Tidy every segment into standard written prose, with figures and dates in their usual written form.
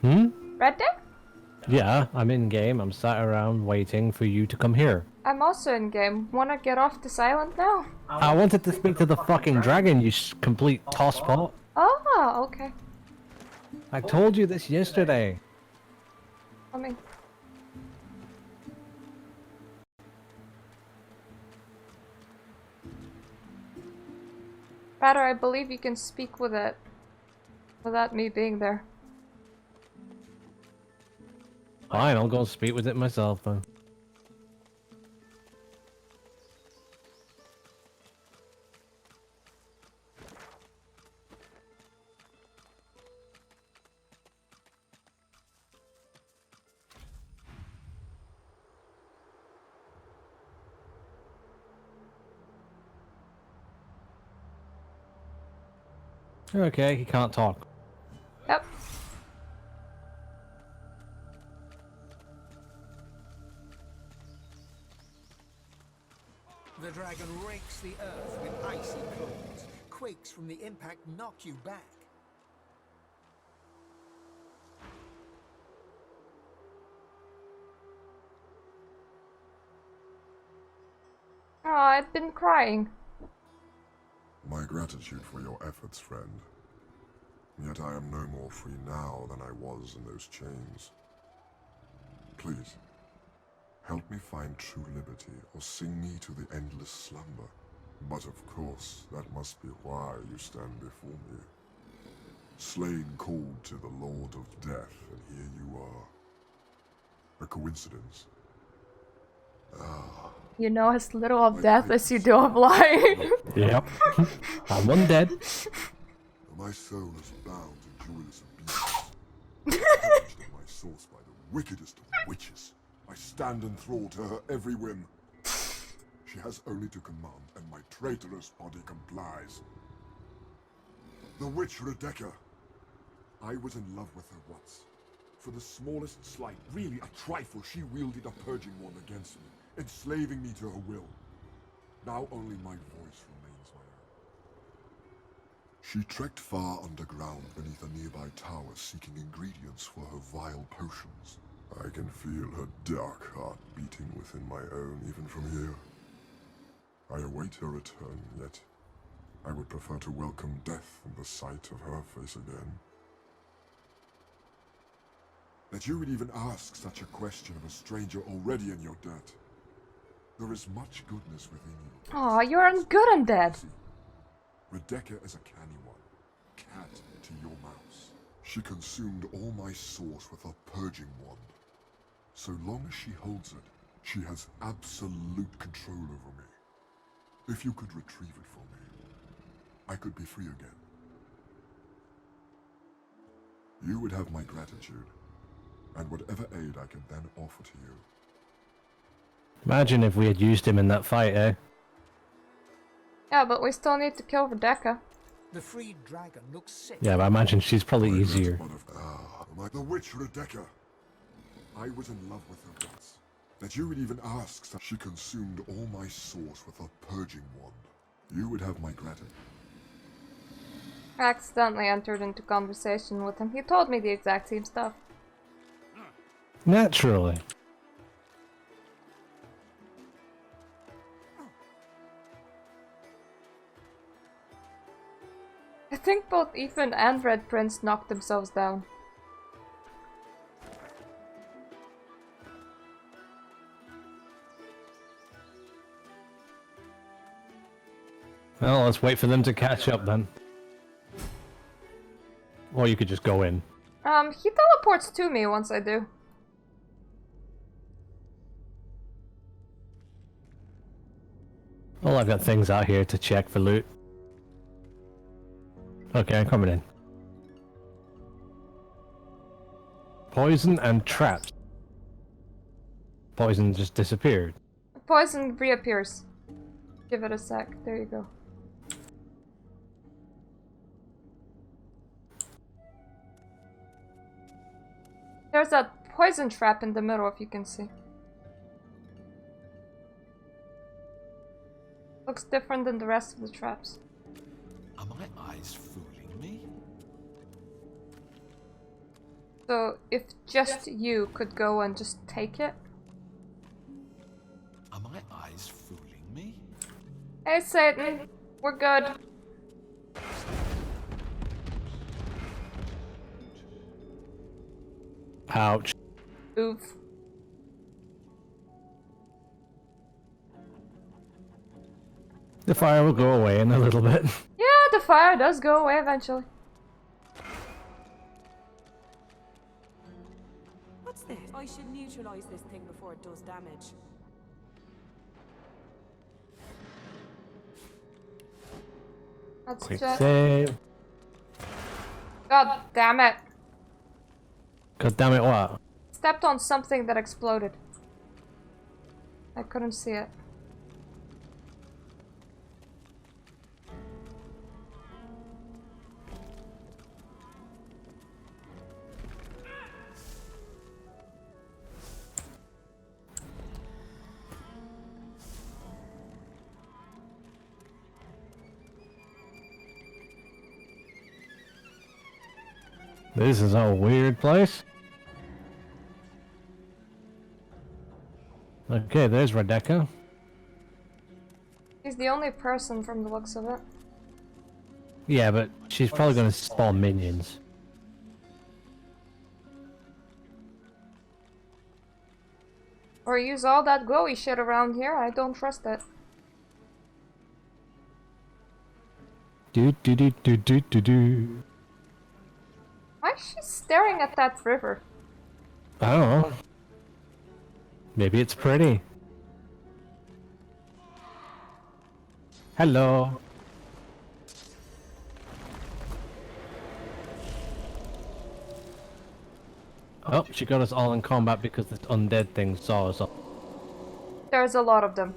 Hmm? Red Deck? Yeah, I'm in game. I'm sat around waiting for you to come here. I'm also in game. Wanna get off this island now? I wanted to speak to the fucking dragon, you complete tosspot. Oh, okay. I told you this yesterday. Coming. Rather, I believe you can speak with it without me being there. Fine, I'll go and speak with it myself then. Okay, he can't talk. Yep. The dragon rakes the earth with icy claws. Quakes from the impact knock you back. Oh, I've been crying. My gratitude for your efforts, friend. Yet I am no more free now than I was in those chains. Please, help me find true liberty, or sing me to the endless slumber. But of course, that must be why you stand before me. Slain called to the Lord of Death, and here you are. A coincidence? Ah. You know as little of death as you do of life. Yep. I'm undead. My soul is bound in joyless abuse. Purged at my source by the wickedest of witches. I stand enthralled to her every whim. She has only to command, and my traitorous body complies. The witch Rebecca. I was in love with her once. For the smallest slight, really a trifle, she wielded a purging wand against me, enslaving me to her will. Now only my voice remains my own. She trekked far underground beneath a nearby tower, seeking ingredients for her vile potions. I can feel her dark heart beating within my own, even from here. I await her return, yet I would prefer to welcome death in the sight of her face again. That you would even ask such a question of a stranger already in your debt. There is much goodness within you. Aw, you're good undead. Rebecca is a canny one. Cat to your mouse. She consumed all my source with her purging wand. So long as she holds it, she has absolute control over me. If you could retrieve it for me, I could be free again. You would have my gratitude, and whatever aid I can then offer to you. Imagine if we had used him in that fight, eh? Yeah, but we still need to kill Rebecca. The freed dragon looks sick. Yeah, but I imagine she's probably easier. The witch Rebecca. I was in love with her once. That you would even ask, she consumed all my source with her purging wand. You would have my gratitude. I accidentally entered into conversation with him. He told me the exact same stuff. Naturally. I think both Ethan and Red Prince knocked themselves down. Well, let's wait for them to catch up then. Or you could just go in. He teleports to me once I do. Well, I've got things out here to check for loot. Okay, I'm coming in. Poison and traps. Poison just disappeared. Poison reappears. Give it a sec. There you go. There's that poison trap in the middle, if you can see. Looks different than the rest of the traps. Are my eyes fooling me? So if just you could go and just take it. Are my eyes fooling me? Hey Satan, we're good. Ouch. Oof. The fire will go away in a little bit. Yeah, the fire does go away eventually. What's this? I should neutralize this thing before it does damage. Let's Quick just... save. God damn it. God damn it, what? Stepped on something that exploded. I couldn't see it. This is a weird place. Okay, there's Rebecca. He's the only person from the looks of it. Yeah, but she's probably gonna spawn minions. Or use all that glowy shit around here. I don't trust it. Do do do do do do do. Why is she staring at that river? I don't know. Maybe it's pretty. Hello. Oh, she got us all in combat because this undead thing saw us all. There's a lot of them.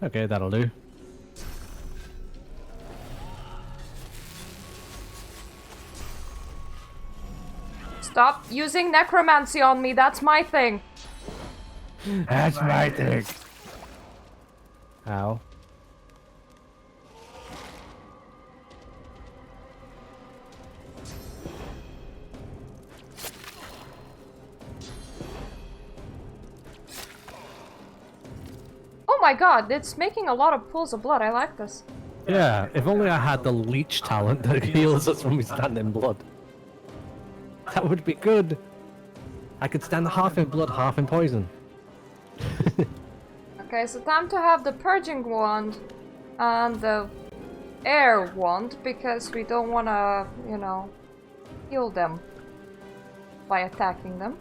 Okay, that'll do. Stop using necromancy on me, that's my thing. That's my thing. Ow. Oh my god, it's making a lot of pools of blood. I like this. Yeah, if only I had the leech talent that heals us when we stand in blood. That would be good. I could stand half in blood, half in poison. Okay, so time to have the purging wand and the air wand because we don't want to, you know, heal them by attacking them.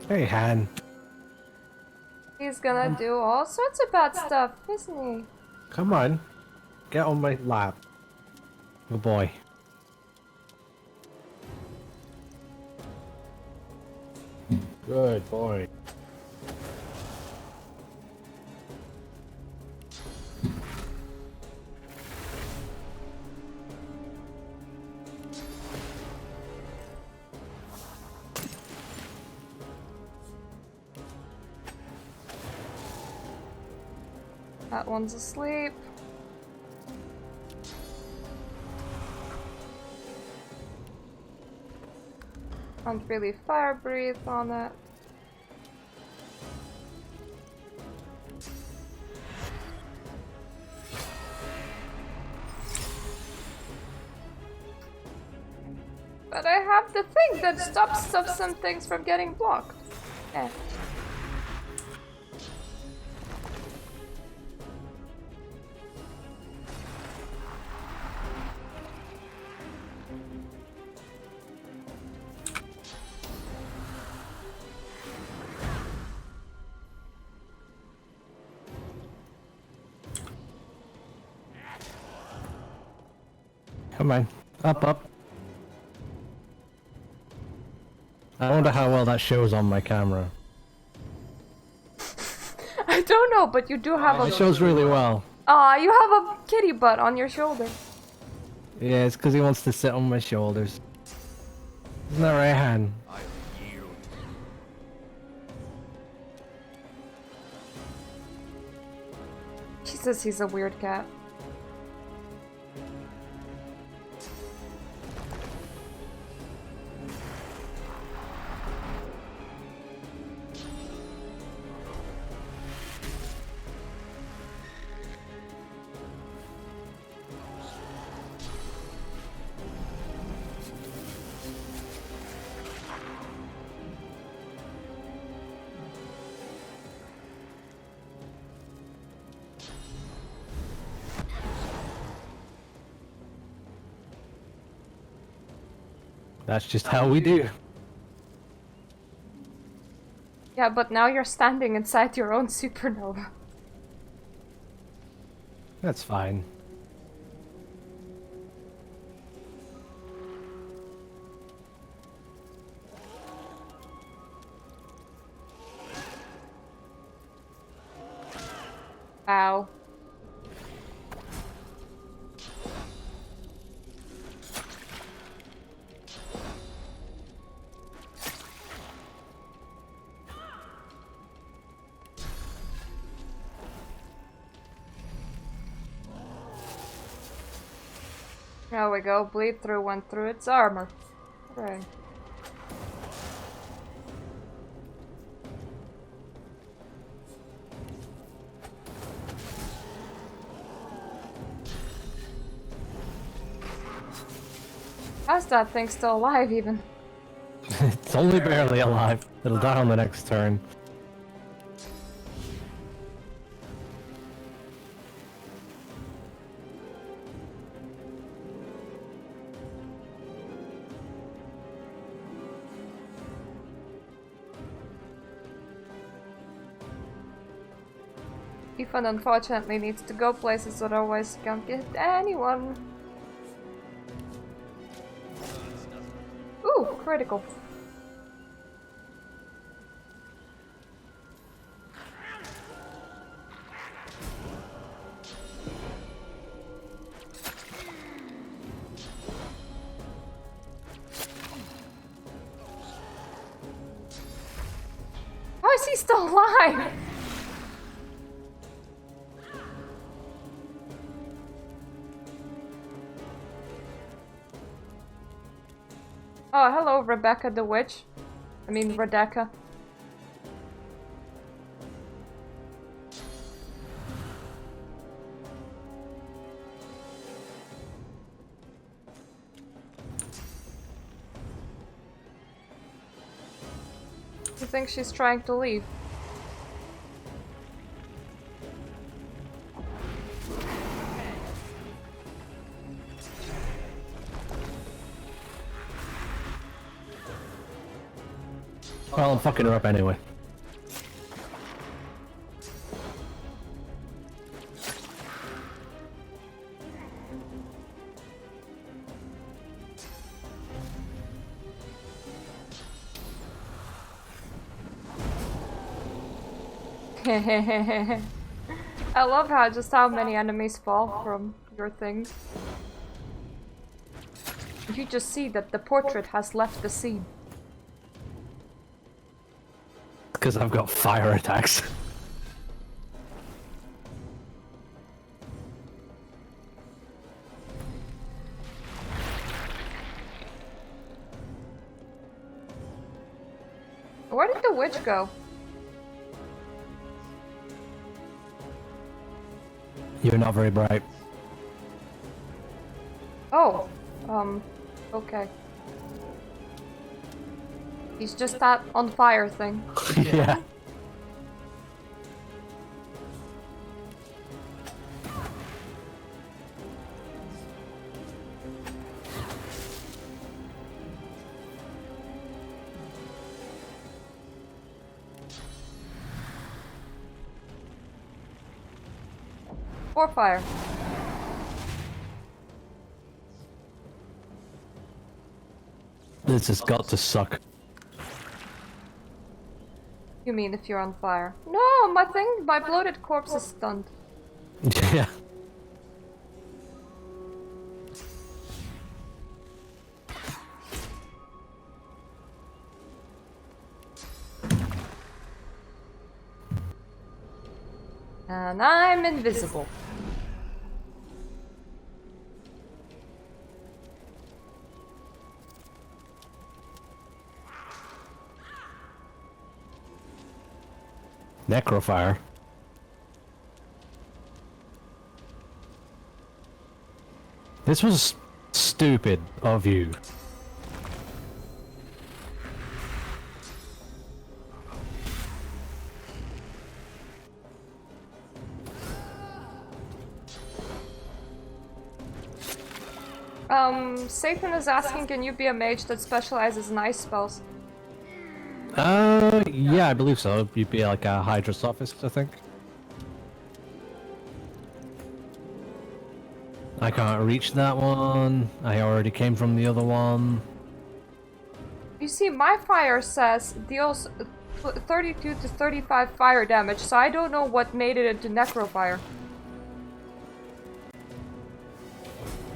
Hey, Han. He's gonna do all sorts of bad stuff, isn't he? Come on. Get on my lap. Good boy. Good boy. That one's asleep. Can't really fire breathe on it. But I have the thing that stops some things from getting blocked. Yeah. Come on. Up, up. I wonder how well that shows on my camera. I don't know, but you do have It a... shows really well. Aw, you have a kitty butt on your shoulder. Yeah, it's because he wants to sit on my shoulders. Isn't that right, Han? I'll yield. She says he's a weird cat. That's just how we do. Yeah, but now you're standing inside your own supernova. That's fine. Ow. There we go, bleed through went through its armor. Hooray. How's that thing still alive even? It's only barely alive. It'll die on the next turn. Ethan unfortunately needs to go places, otherwise he can't get anyone. Ooh, critical. How is he still alive? Oh, hello, Rebecca the Witch. I mean, Rebecca. I think she's trying to leave. Well, I'm fucking her up anyway. I love how many enemies fall from your things. You just see that the portrait has left the scene. Because I've got fire attacks. Where did the witch go? You're not very bright. Oh, okay. He's just that on fire thing. Yeah. Or fire. This has got to suck. You mean if you're on fire? No, my bloated corpse is stunned. Yeah. And I'm invisible. Necrofire. This was stupid of you. Satan is asking, can you be a mage that specializes in ice spells? Yeah, I believe so. You'd be like a Hydra sophist, I think. I can't reach that one. I already came from the other one. You see, my fire says deals 32 to 35 fire damage, so I don't know what made it into necrofire.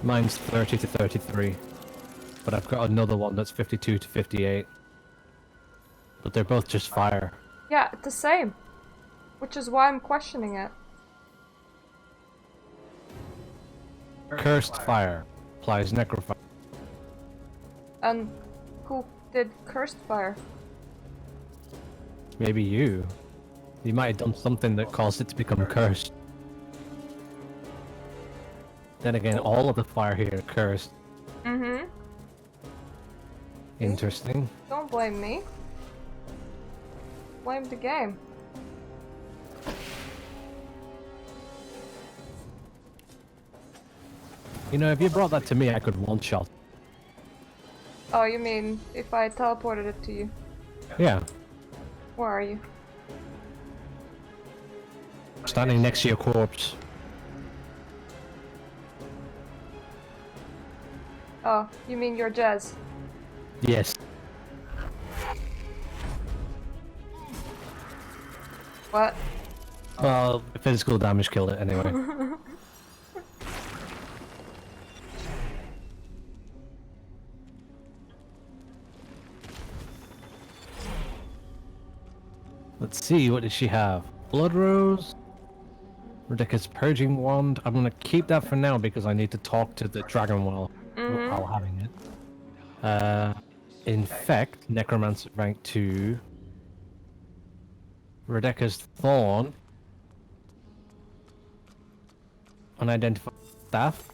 Mine's 30 to 33. But I've got another one that's 52 to 58. But they're both just fire. Yeah, the same. Which is why I'm questioning it. Cursed fire applies necrofire. And who did cursed fire? Maybe you. You might have done something that caused it to become cursed. Then again, all of the fire here are cursed. Mm-hmm. Interesting. Don't blame me. Blame the game. You know, if you brought that to me, I could one-shot. Oh, you mean if I teleported it to you? Yeah. Where are you? Standing next to your corpse. Oh, you mean your Jez? Yes. What? Well, physical damage killed it anyway. Let's see, what does she have? Blood Rose? Ridiculous Purging Wand. I'm gonna keep that for now because I need to talk to the Dragon while having it. Infect, Necromancer rank 2. Rebecca's Thorn. Unidentified Staff.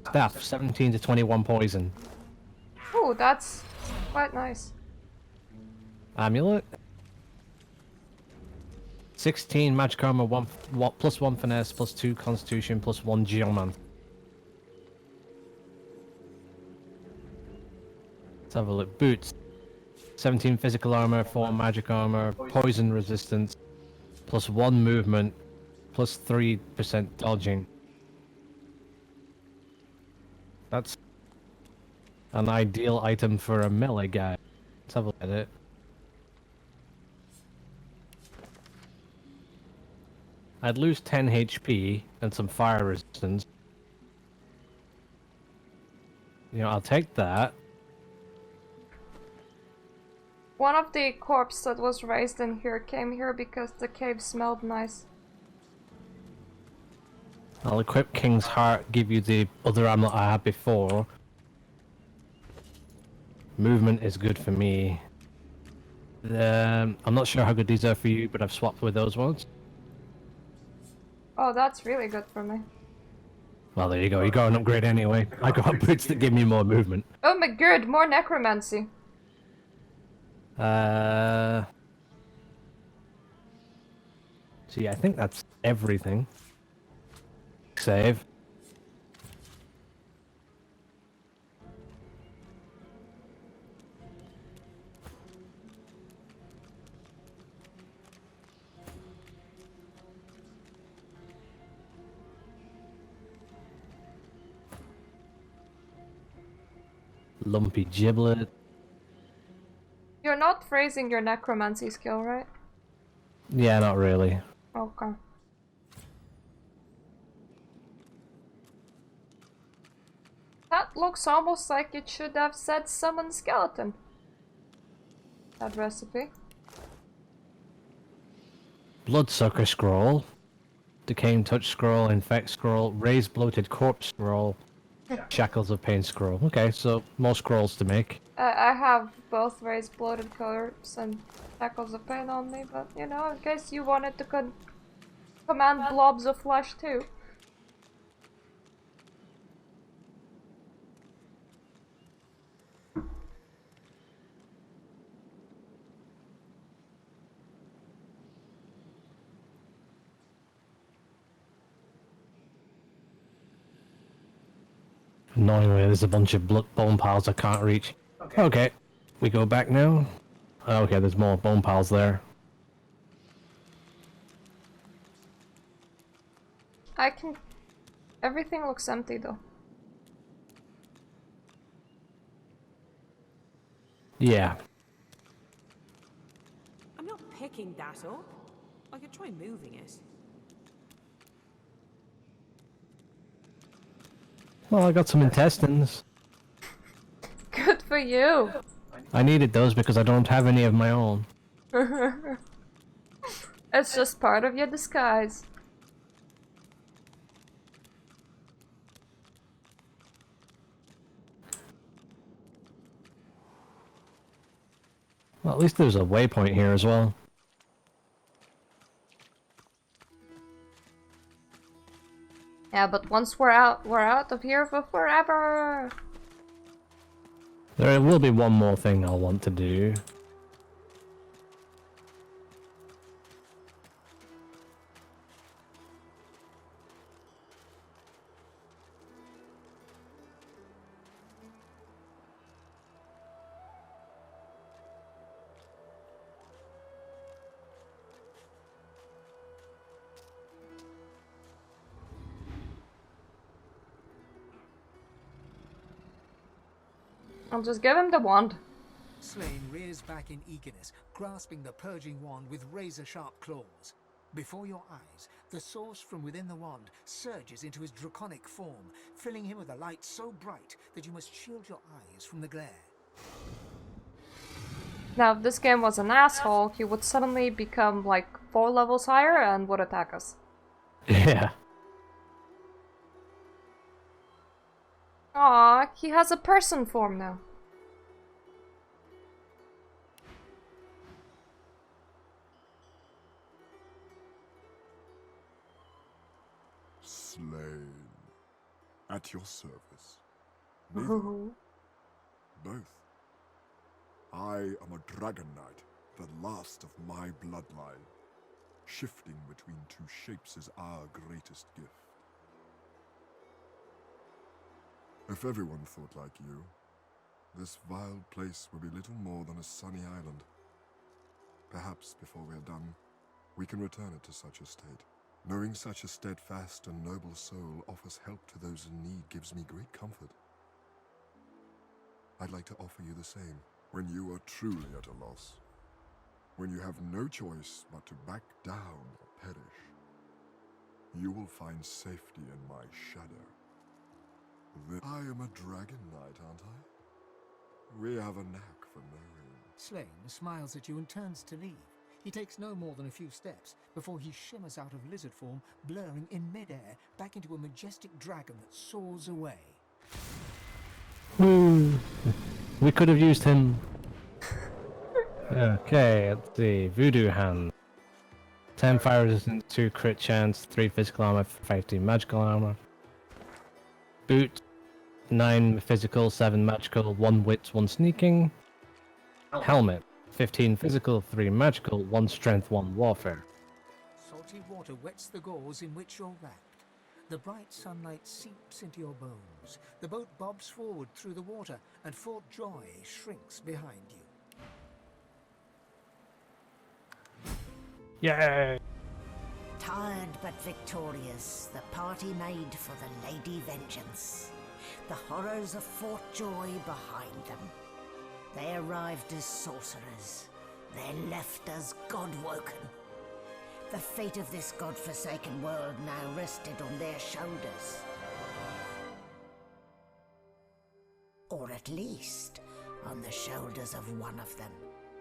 Staff, 17 to 21 poison. Ooh, that's quite nice. Amulet. 16 magic armor, plus 1 finesse, plus 2 constitution, plus 1 geomancy. Let's have a look. Boots. 17 physical armor, 4 magic armor, poison resistance, plus 1 movement, plus 3% dodging. That's an ideal item for a melee guy. Let's have a look at it. I'd lose 10 HP and some fire resistance. You know, I'll take that. One of the corpses that was raised in here came here because the cave smelled nice. I'll equip King's Heart, give you the other amulet I had before. Movement is good for me. I'm not sure how good these are for you, but I've swapped with those ones. Oh, that's really good for me. Well, there you go. You got an upgrade anyway. I got boots that give me more movement. Oh my god, more necromancy. So yeah, I think that's everything. Save. Lumpy Giblet. You're not phrasing your necromancy skill, right? Yeah, not really. Okay. That looks almost like it should have said summon skeleton. That recipe. Bloodsucker scroll. Decaying touch scroll, infect scroll, raised bloated corpse scroll, shackles of pain scroll. Okay, so more scrolls to make. I have both raised bloated corpse and shackles of pain on me, but you know, in case you wanted to command blobs of flesh too. Annoyingly, there's a bunch of bone piles I can't reach. Okay, we go back now. Okay, there's more bone piles there. I can... Everything looks empty though. Yeah. I'm not picking that up. I could try moving it. Well, I got some intestines. Good for you! I needed those because I don't have any of my own. It's just part of your disguise. Well, at least there's a waypoint here as well. Yeah, but once we're out of here for forever! There will be one more thing I'll want to do. I'll just give him the wand. Slain rears back in eagerness, grasping the purging wand with razor-sharp claws. Before your eyes, the source from within the wand surges into his draconic form, filling him with a light so bright that you must shield your eyes from the glare. Now, if this game was an asshole, he would suddenly become like 4 levels higher and would attack us. Yeah. Aw, he has a person form now. Slain. At your service. Neither. Both. I am a dragon knight, the last of my bloodline. Shifting between two shapes is our greatest gift. If everyone thought like you, this vile place would be little more than a sunny island. Perhaps before we're done, we can return it to such a state. Knowing such a steadfast and noble soul offers help to those in need gives me great comfort. I'd like to offer you the same. When you are truly at a loss, when you have no choice but to back down or perish, you will find safety in my shadow. I am a dragon knight, aren't I? We have a knack for knowing. Slain smiles at you and turns to leave. He takes no more than a few steps before he shimmers out of lizard form, blurring in midair back into a majestic dragon that soars away. We could have used him. Okay, let's see. Voodoo hand. 10 fire resistance, 2 crit chance, 3 physical armor, 15 magical armor. Boot. 9 physical, 7 magical, 1 wits, 1 sneaking. Helmet. 15 physical, 3 magical, 1 strength, 1 warfare. Salty water wets the gauze in which you're wrapped. The bright sunlight seeps into your bones. The boat bobs forward through the water, and Fort Joy shrinks behind you. Yay! Tired but victorious, the party made for the Lady Vengeance. The horrors of Fort Joy behind them. They arrived as sorcerers. They left as godwoken. The fate of this godforsaken world now rested on their shoulders. Or at least, on the shoulders of one of them.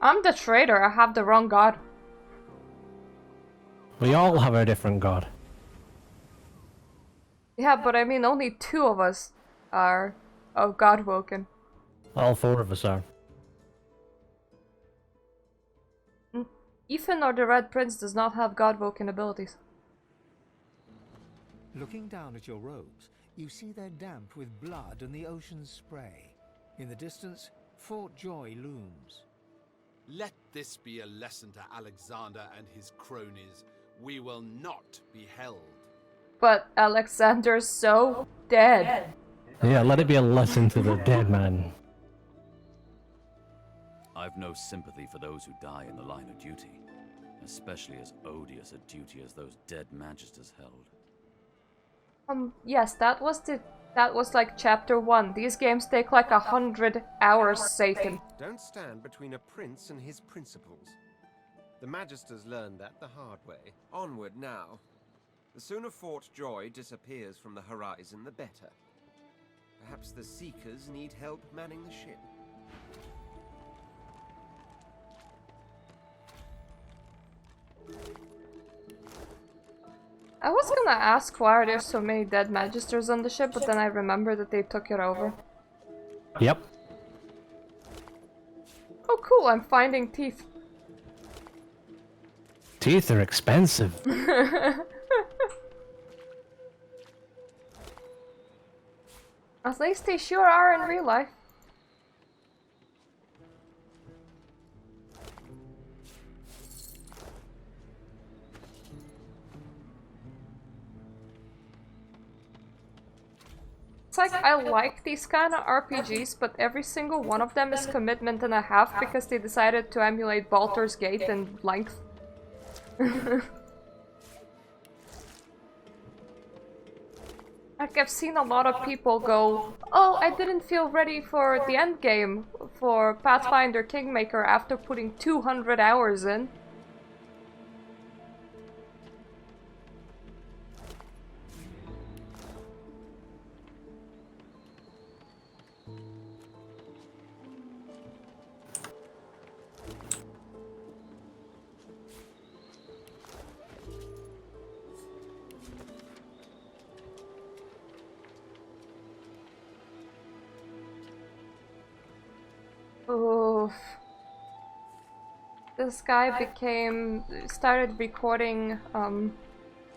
I'm the traitor, I have the wrong god. We all have a different god. Yeah, but I mean only 2 of us are of Godwoken. All 4 of us are. Ethan or the Red Prince does not have Godwoken abilities. Looking down at your robes, you see they're damp with blood and the ocean's spray. In the distance, Fort Joy looms. Let this be a lesson to Alexander and his cronies. We will not be held. But Alexander's so dead. Yeah, let it be a lesson to the dead man. I've no sympathy for those who die in the line of duty, especially as odious a duty as those dead magisters held. Yes, that was like chapter 1. These games take like 100 hours, Satan. Don't stand between a prince and his principles. The magisters learned that the hard way. Onward now. The sooner Fort Joy disappears from the horizon, the better. Perhaps the Seekers need help manning the ship. I was gonna ask why are there so many dead magisters on the ship, but then I remembered that they took it over. Yep. Oh cool, I'm finding teeth. Teeth are expensive. At least they sure are in real life. It's like, I like these kind of RPGs, but every single one of them is commitment and a half because they decided to emulate Baldur's Gate in length. Like, I've seen a lot of people go, oh, I didn't feel ready for the end game for Pathfinder Kingmaker after putting 200 hours in. Oof. This guy started recording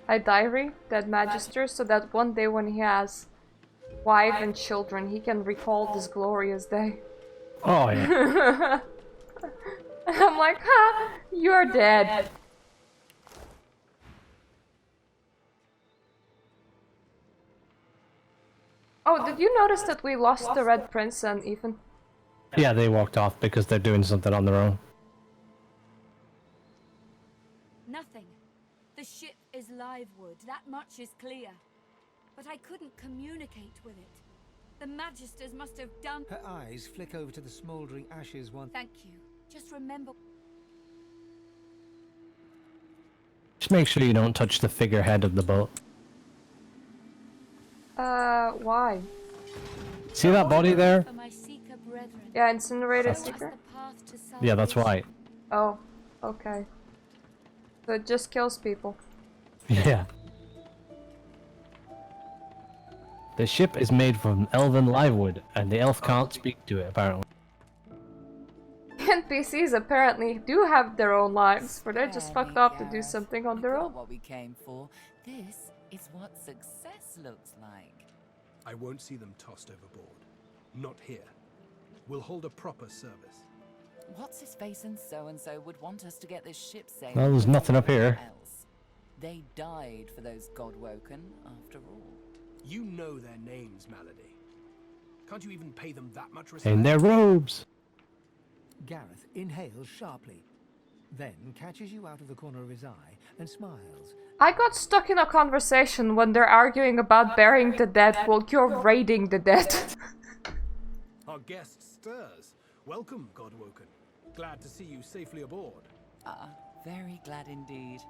a diary, Dead Magister, so that one day when he has wife and children, he can recall this glorious day. Oh yeah. And I'm like, ha! You're dead. Oh, did you notice that we lost the Red Prince and Ethan? Yeah, they walked off because they're doing something on their own. Nothing. The ship is live wood, that much is clear. But I couldn't communicate with it. The Magisters must have done... Her eyes flick over to the smouldering ashes once. Thank you. Just remember... Just make sure you don't touch the figurehead of the boat. Why? See that body there? for my Seeker brethren. Yeah, incinerated Show us Seeker? the path to Yeah, that's salvation. right. Oh, okay. So it just kills people. Yeah. The ship is made from elven livewood, and the elf can't speak to it, apparently. NPCs apparently do have their own lives, but they're just Spare fucked me, up to do Gareth. something on We've their got own. what we came for. This is what success looks like. I won't see them tossed overboard. Not here. We'll hold a proper service. What's his face and so would want us to get this ship sailing? Well, there's nothing up here. Else. They died for those Godwoken, after all. You know their names, Malady. Can't you even pay them that much respect? In their robes! Gareth inhales sharply, then catches you out of the corner of his eye and smiles. I got stuck in a conversation when they're arguing about burying the dead while you're raiding the dead. Our guest stirs. Welcome, Godwoken. Glad to see you safely aboard. Ah, very glad indeed.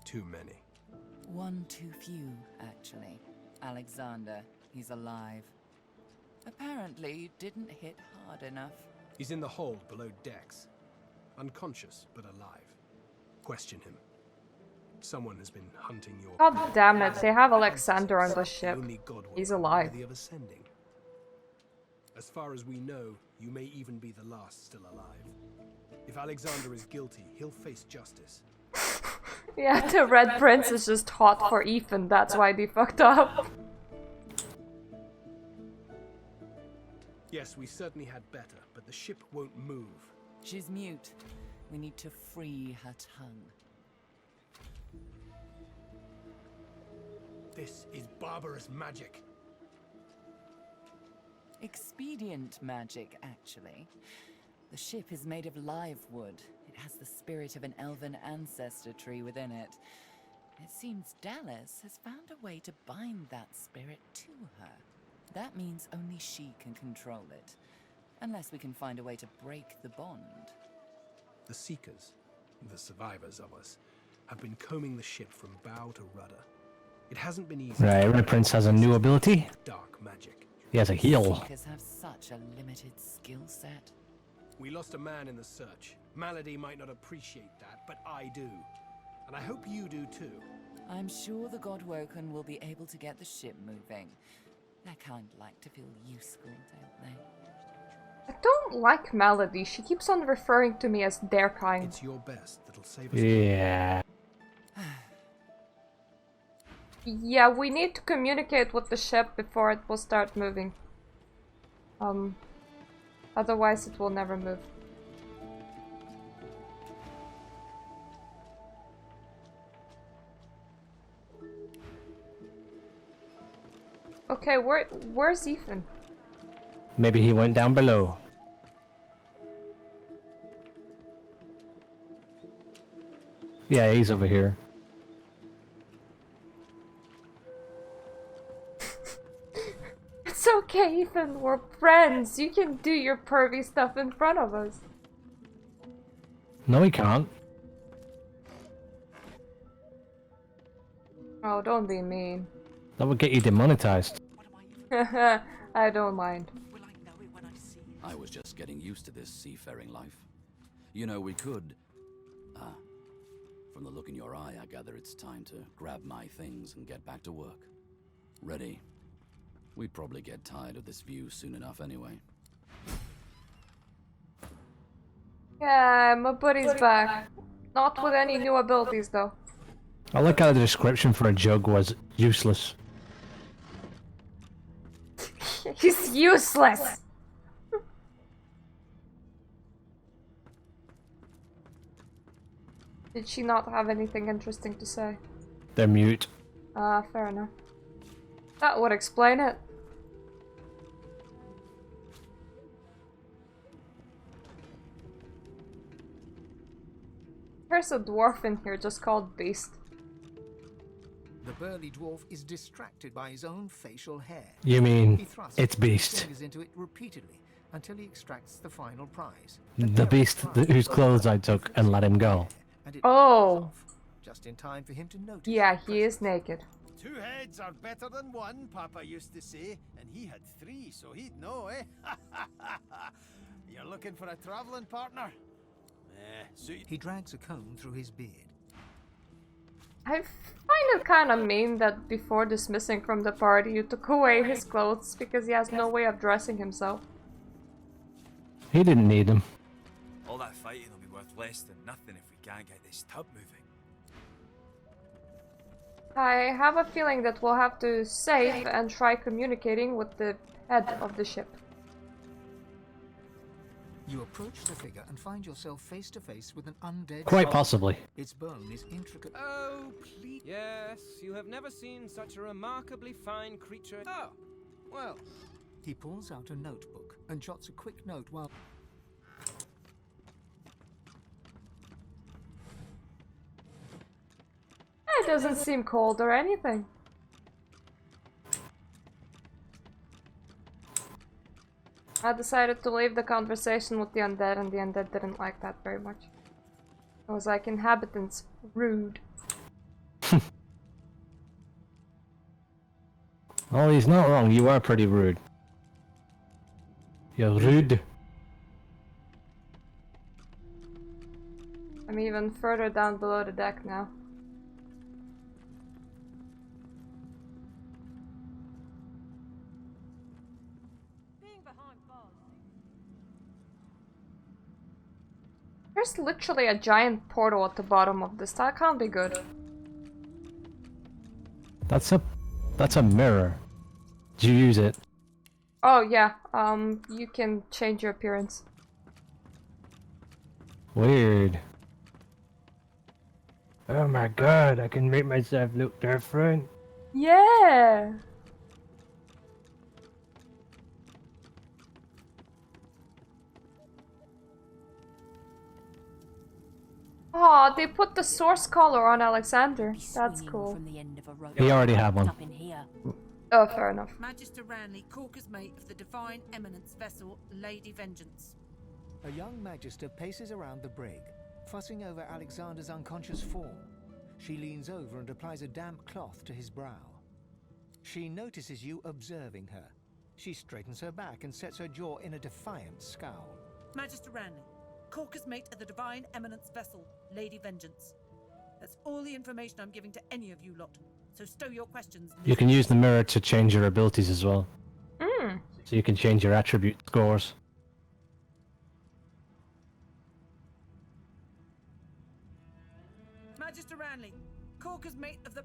Too many. One too few, actually. Alexander, he's alive. Apparently, you didn't hit hard enough. He's in the hold below decks. Unconscious, but alive. Question him. Someone has been hunting your... God damn it, they have Alexander on the ship. Only God will He's alive. worthy of ascending. As far as we know, you may even be the last still alive. If Alexander is guilty, he'll face justice. Yeah, the Red Prince is just hot for Ethan, that's why they fucked up. Yes, we certainly had better, but the ship won't move. She's mute. We need to free her tongue. This is barbarous magic. Expedient magic, actually. The ship is made of live wood. It has the spirit of an elven ancestor tree within it. It seems Dallas has found a way to bind that spirit to her. That means only she can control it. Unless we can find a way to break the bond. The Seekers, the survivors of us, have been combing the ship from bow to rudder. It hasn't been easy. Right, Red Prince has a new ability. Dark magic. He has a heal. Seekers have such a limited skill set. We lost a man in the search. Malady might not appreciate that, but I do. And I hope you do too. I'm sure the Godwoken will be able to get the ship moving. They're kind of like to feel useful, don't they? I don't like Melody. She keeps on referring to me as their kind. It's your best that'll save us. Yeah. Yeah, we need to communicate with the ship before it will start moving. Otherwise it will never move. Okay, where's Ethan? Maybe he went down below. Yeah, he's over here. It's okay, Ethan. We're friends. You can do your pervy stuff in front of us. No, he can't. Oh, don't be mean. That would get you demonetized. I don't mind. I was just getting used to this seafaring life. You know, we could... from the look in your eye, I gather it's time to grab my things and get back to work. Ready? We'd probably get tired of this view soon enough anyway. Yeah, my buddy's back. Not with any new abilities, though. I like how the description for a jug was useless. He's useless! Did she not have anything interesting to say? They're mute. Ah, fair enough. That would explain it. There's a dwarf in here just called Beast. The burly dwarf is distracted by his own facial hair. You mean He thrusts it's his Beast? fingers into it repeatedly until he extracts the final prize. The Beast whose clothes I took and let him go. And it Oh. just in time for him to notice. Yeah, he is naked. 2 heads are better than 1, Papa used to say, and he had 3, so he'd know, eh? You're looking for a traveling partner? He drags a comb through his beard. I find it kind of mean that before dismissing from the party you took away his clothes because he has no way of dressing himself. He didn't need them. All that fighting will be worth less than nothing if we can't get this tub moving. I have a feeling that we'll have to save and try communicating with the head of the ship. You approach the figure and find yourself face to face with an undead. Quite possibly. Its bone is intricate. Oh, please. Yes, you have never seen such a remarkably fine creature. Oh, well. He pulls out a notebook and jots a quick note while... It doesn't seem cold or anything. I decided to leave the conversation with the undead, and the undead didn't like that very much. It was like, inhabitants, rude. Oh, he's not wrong. You are pretty rude. You're rude. I'm even further down below the deck now. There's literally a giant portal at the bottom of this. That can't be good. That's a mirror. Did you use it? Oh yeah, you can change your appearance. Weird. Oh my god, I can make myself look different. Yeah! Oh, they put the source color on Alexander. That's cool. He already had one. Oh, fair enough. Magister Ranley, Corker's mate of the Divine Eminence vessel, Lady Vengeance. A young Magister paces around the brig, fussing over Alexander's unconscious form. She leans over and applies a damp cloth to his brow. She notices you observing her. She straightens her back and sets her jaw in a defiant scowl. Magister Ranley, Corker's mate of the Divine Eminence vessel, Lady Vengeance. That's all the information I'm giving to any of you lot. So stow your questions. You can use the mirror to change your abilities as well. So you can change your attribute scores. Magister Ranley, Corker's mate of the...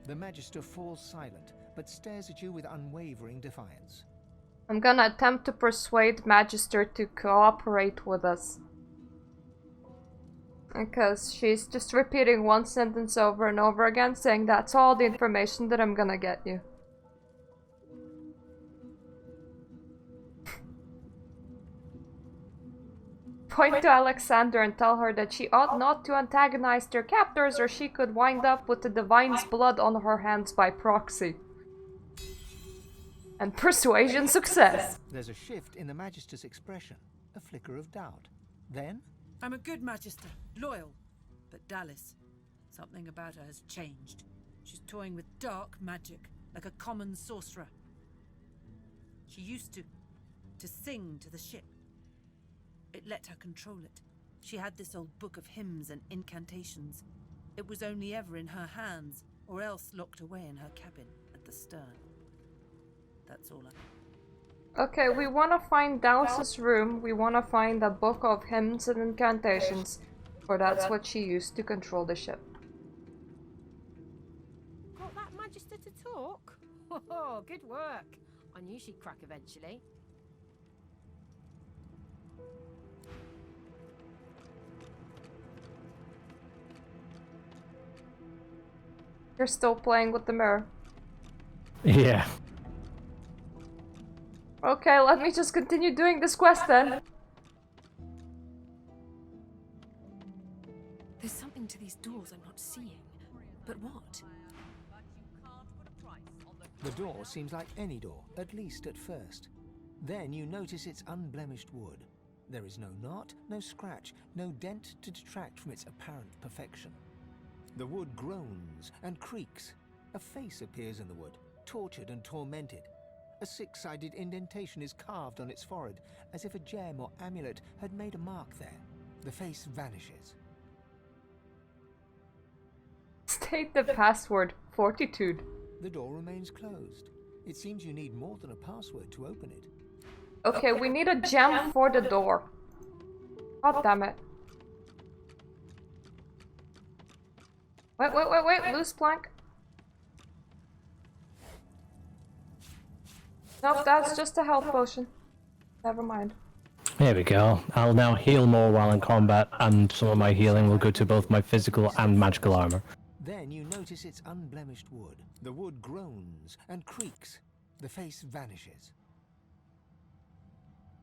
The Magister falls silent, but stares at you with unwavering defiance. I'm gonna attempt to persuade Magister to cooperate with us. Because she's just repeating one sentence over and over again, saying that's all the information that I'm gonna get you. Point to Alexander and tell her that she ought not to antagonize their captors or she could wind up with the Divine's blood on her hands by proxy. And persuasion success! There's a shift in the Magister's expression, a flicker of doubt. Then... I'm a good Magister, loyal. But Dallas, something about her has changed. She's toying with dark magic, like a common sorcerer. She used to sing to the ship. It let her control it. She had this old book of hymns and incantations. It was only ever in her hands, or else locked away in her cabin at the stern. That's all I... Okay, we wanna find Dallas's room, we wanna find a book of hymns and incantations, for that's what she used to control the ship. Got that Magister to talk? Oh, good work. I knew she'd crack eventually. You're still playing with the mirror. Yeah. Okay, let me just continue doing this quest then. There's something to these doors I'm not seeing. But what? The door seems like any door, at least at first. Then you notice its unblemished wood. There is no knot, no scratch, no dent to detract from its apparent perfection. The wood groans and creaks. A face appears in the wood, tortured and tormented. A six-sided indentation is carved on its forehead, as if a gem or amulet had made a mark there. The face vanishes. State the password. Fortitude. The door remains closed. It seems you need more than a password to open it. Okay, we need a gem for the door. God damn it. Wait, loose plank. Nope, that's just a health potion. Never mind. There we go. I'll now heal more while in combat, and some of my healing will go to both my physical and magical armor. Then you notice its unblemished wood. The wood groans and creaks. The face vanishes.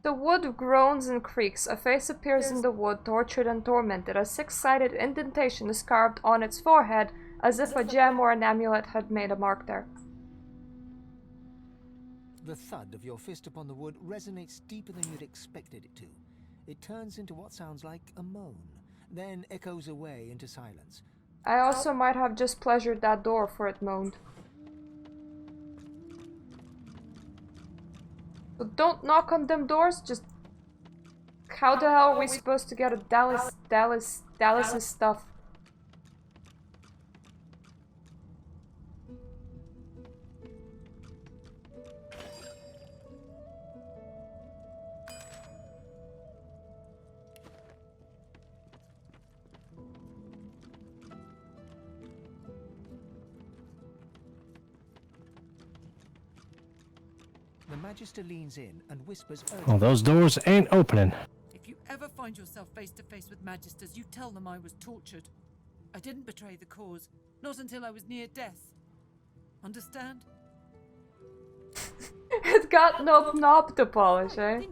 The wood groans and creaks. A face appears in the wood, tortured and tormented. A six-sided indentation is carved on its forehead, as if a gem or an amulet had made a mark there. The thud of your fist upon the wood resonates deeper than you'd expected it to. It turns into what sounds like a moan, then echoes away into silence. I also might have just pleasured that door for it moaned. So don't knock on them doors, just... How the hell are we supposed to get a Dallas's stuff? The Magister leans in and whispers Oh, those doors ain't opening. If you ever find yourself face to face with Magisters, you tell them I was tortured. I didn't betray the cause, not until I was near death. Understand? It got no knob to polish, eh?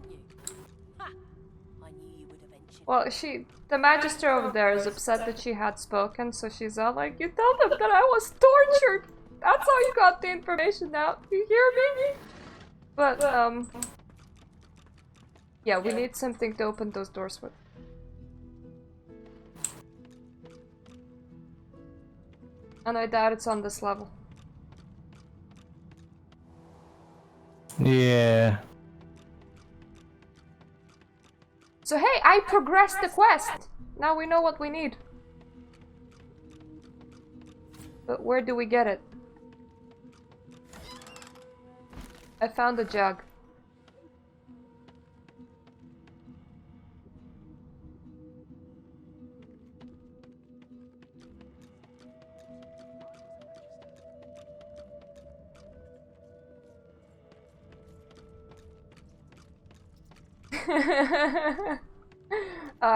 Well, the Magister over there is upset that she had spoken, so she's all like, you tell them that I was tortured! That's how you got the information out, you hear me? But, yeah, we need something to open those doors with. And I doubt it's on this level. Yeah. So hey, I progressed the quest! Now we know what we need. But where do we get it? I found a jug.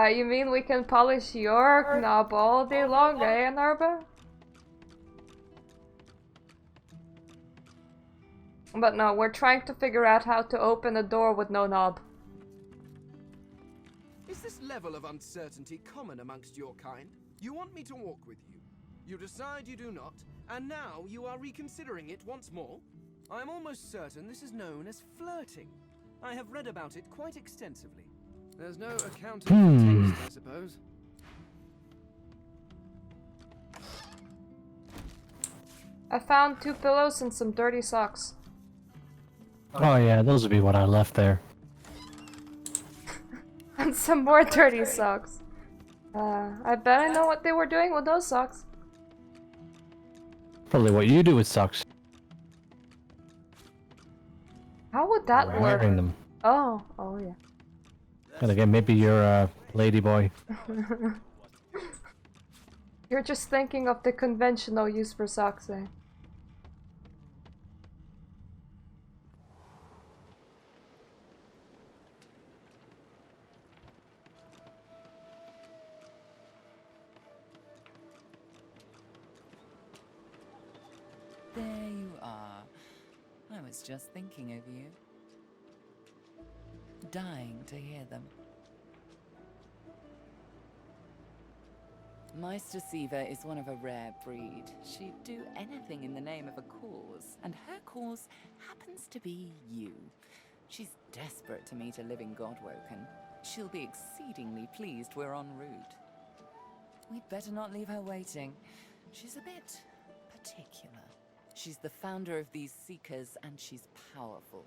You mean we can polish your knob all day long, eh, Anarba? But no, we're trying to figure out how to open a door with no knob. Is this level of uncertainty common amongst your kind? You want me to walk with you. You decide you do not, and now you are reconsidering it once more? I'm almost certain this is known as flirting. I have read about it quite extensively. There's no accounting for taste, I suppose. I found 2 pillows and some dirty socks. Oh yeah, those would be what I left there. And some more dirty socks. I bet I know what they were doing with those socks. Probably what you do with socks. How would that work? Wearing them. Oh yeah. And again, maybe you're a lady boy. You're just thinking of the conventional use for socks, eh? There you are. I was just thinking of you. Dying to hear them. Meister Siva is one of a rare breed. She'd do anything in the name of a cause, and her cause happens to be you. She's desperate to meet a living Godwoken. She'll be exceedingly pleased we're en route. We'd better not leave her waiting. She's a bit particular. She's the founder of these Seekers, and she's powerful.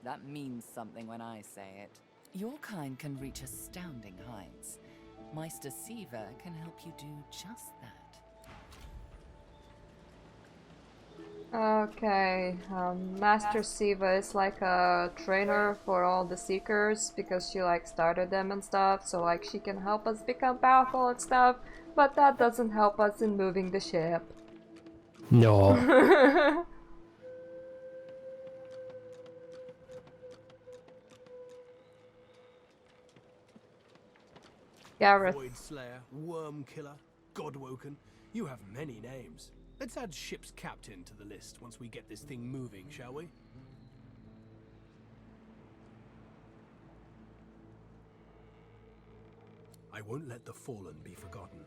That means something when I say it. Your kind can reach astounding heights. Meister Siva can help you do just that. Okay, Master Siva is like a trainer for all the Seekers because she like started them and stuff, so like she can help us become powerful and stuff, but that doesn't help us in moving the ship. No. Gareth. Void Slayer, Worm Killer, Godwoken. You have many names. Let's add ship's captain to the list once we get this thing moving, shall we? I won't let the fallen be forgotten.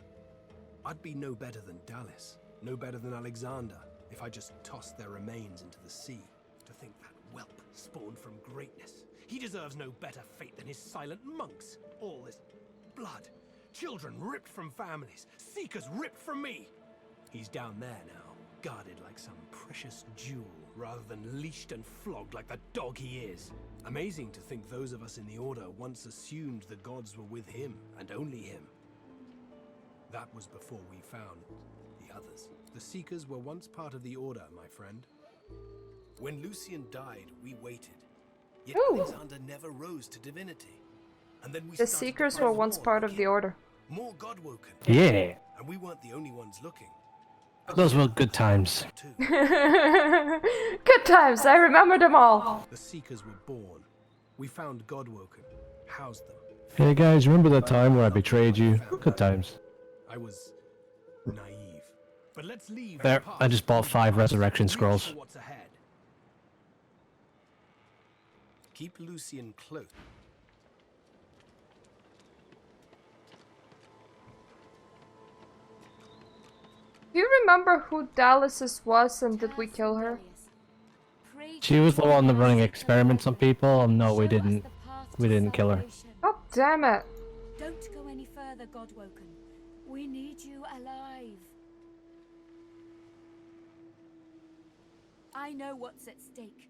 I'd be no better than Dallas, no better than Alexander, if I just tossed their remains into the sea. To think that whelp spawned from greatness. He deserves no better fate than his silent monks. All this blood. Children ripped from families. Seekers ripped from me. He's down there now, guarded like some precious jewel, rather than leashed and flogged like the dog he is. Amazing to think those of us in the Order once assumed the gods were with him, and only him. That was before we found the others. The Seekers were once part of the Order, my friend. When Lucian died, we waited. Yet Alexander never rose to divinity. And then we The Seekers were once part of the Order. More Godwoken. Yeah. And we weren't the only ones looking. Those were good times. Good times, I remember them all. The Seekers were born. We found Godwoken, housed them. Hey guys, remember that time where I betrayed you? Good times. I was naive. But let's leave. There, I just bought 5 resurrection scrolls. What's ahead? Keep Lucian close. Do you remember who Dallas's was and did we kill her? She was the one running experiments on people. No, we didn't. We didn't kill her. Oh, damn it. Don't go any further, Godwoken. We need you alive. I know what's at stake,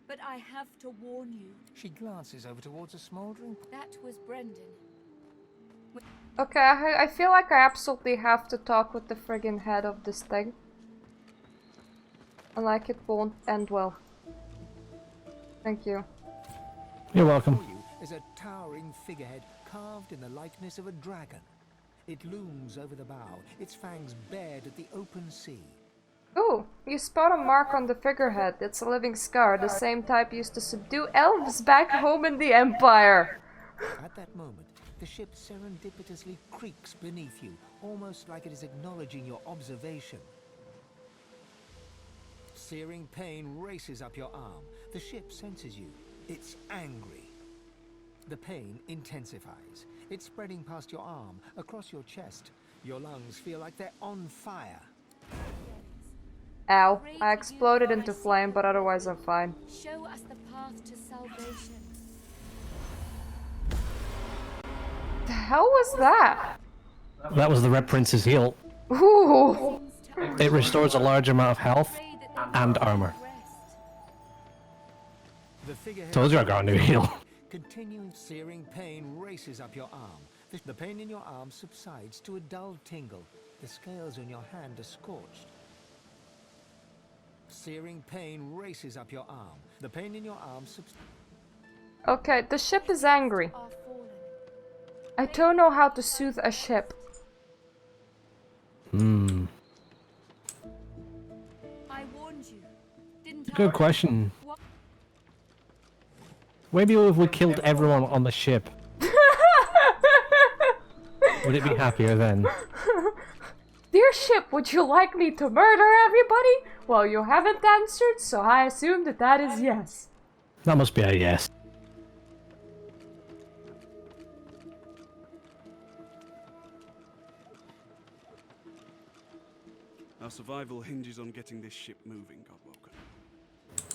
but I have to warn you. She glances over towards a smouldering. That was Brendan. Okay, I feel like I absolutely have to talk with the friggin' head of this thing. And like it won't end well. Thank you. You're welcome. Before you is a towering figurehead carved in the likeness of a dragon. It looms over the bow, its fangs bared at the open sea. Ooh, you spot a mark on the figurehead. It's a living scar, the same type used to subdue elves back home in the Empire. At that moment, the ship serendipitously creaks beneath you, almost like it is acknowledging your observation. Searing pain races up your arm. The ship senses you. It's angry. The pain intensifies. It's spreading past your arm, across your chest. Your lungs feel like they're on fire. Ow. I exploded into flame, but otherwise I'm fine. Show us the path to salvation. The hell was that? That was the Red Prince's heal. Ooh. It restores a large amount of health and armor. Told you I got a new heal. Continuing searing pain races up your arm. The pain in your arm subsides to a dull tingle. The scales on your hand are scorched. Searing pain races up your arm. The pain in your arm Okay, the ship is angry. I don't know how to soothe a ship. Hmm. I warned you. Didn't Good question. Maybe if we killed everyone on the ship, would it be happier then? Dear ship, would you like me to murder everybody? Well, you haven't answered, so I assume that that is yes. That must be a yes. Our survival hinges on getting this ship moving, Godwoken.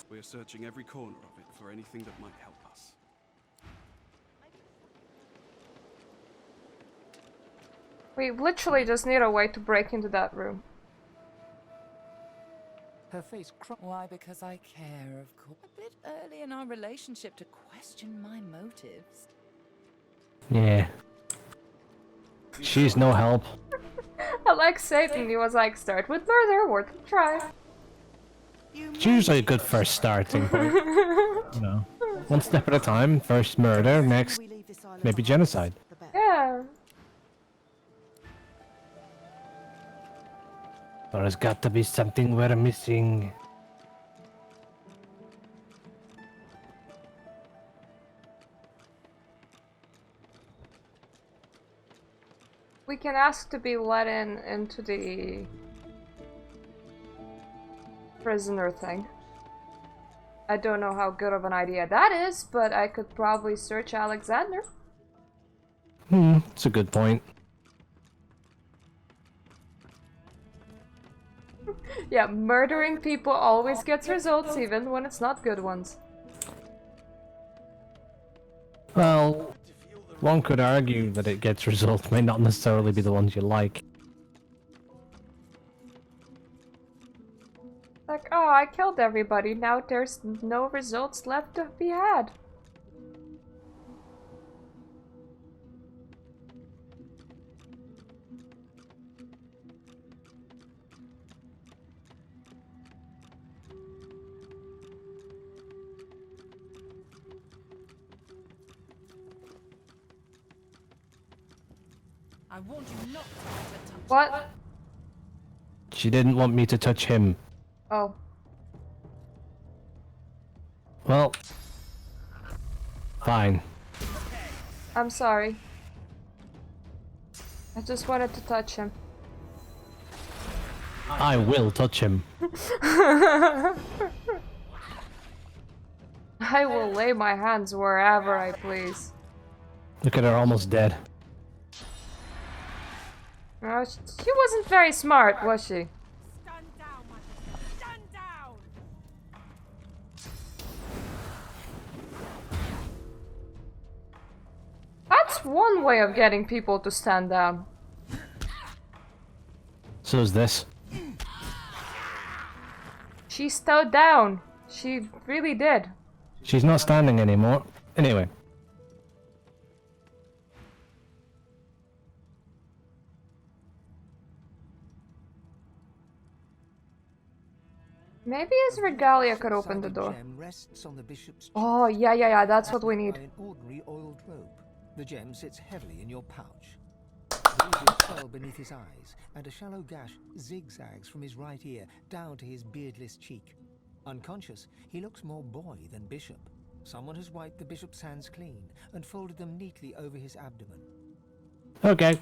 We are searching every corner of it for anything that might help us. We literally just need a way to break into that room. Her face Why? Because I care, of course. A bit early in our relationship to question my motives. Yeah. She's no help. I like Satan, he was like, start with murder, worth a try. It's usually a good first starting point. You know, one step at a time. First murder, next maybe genocide. Yeah. There's got to be something we're missing. We can ask to be let into the prisoner thing. I don't know how good of an idea that is, but I could probably search Alexander. It's a good point. Yeah, murdering people always gets results, even when it's not good ones. Well, one could argue that it gets results may not necessarily be the ones you like. Like, oh, I killed everybody. Now there's no results left to be had. I warned you not to let her touch. What? She didn't want me to touch him. Oh. Well, fine. I'm sorry. I just wanted to touch him. I will touch him. I will lay my hands wherever I please. Look at her, almost dead. Oh, she wasn't very smart, was she? Stand down, Magister. Stand down! That's one way of getting people to stand down. So is this. She stood down. She really did. She's not standing anymore. Anyway. Maybe his regalia could open the door. Oh, yeah, that's what we need. An ordinary oiled rope. The gem sits heavily in your pouch. The needle fell beneath his eyes, and a shallow gash zigzags from his right ear down to his beardless cheek. Unconscious, he looks more boy than bishop. Someone has wiped the bishop's hands clean and folded them neatly over his abdomen. Okay.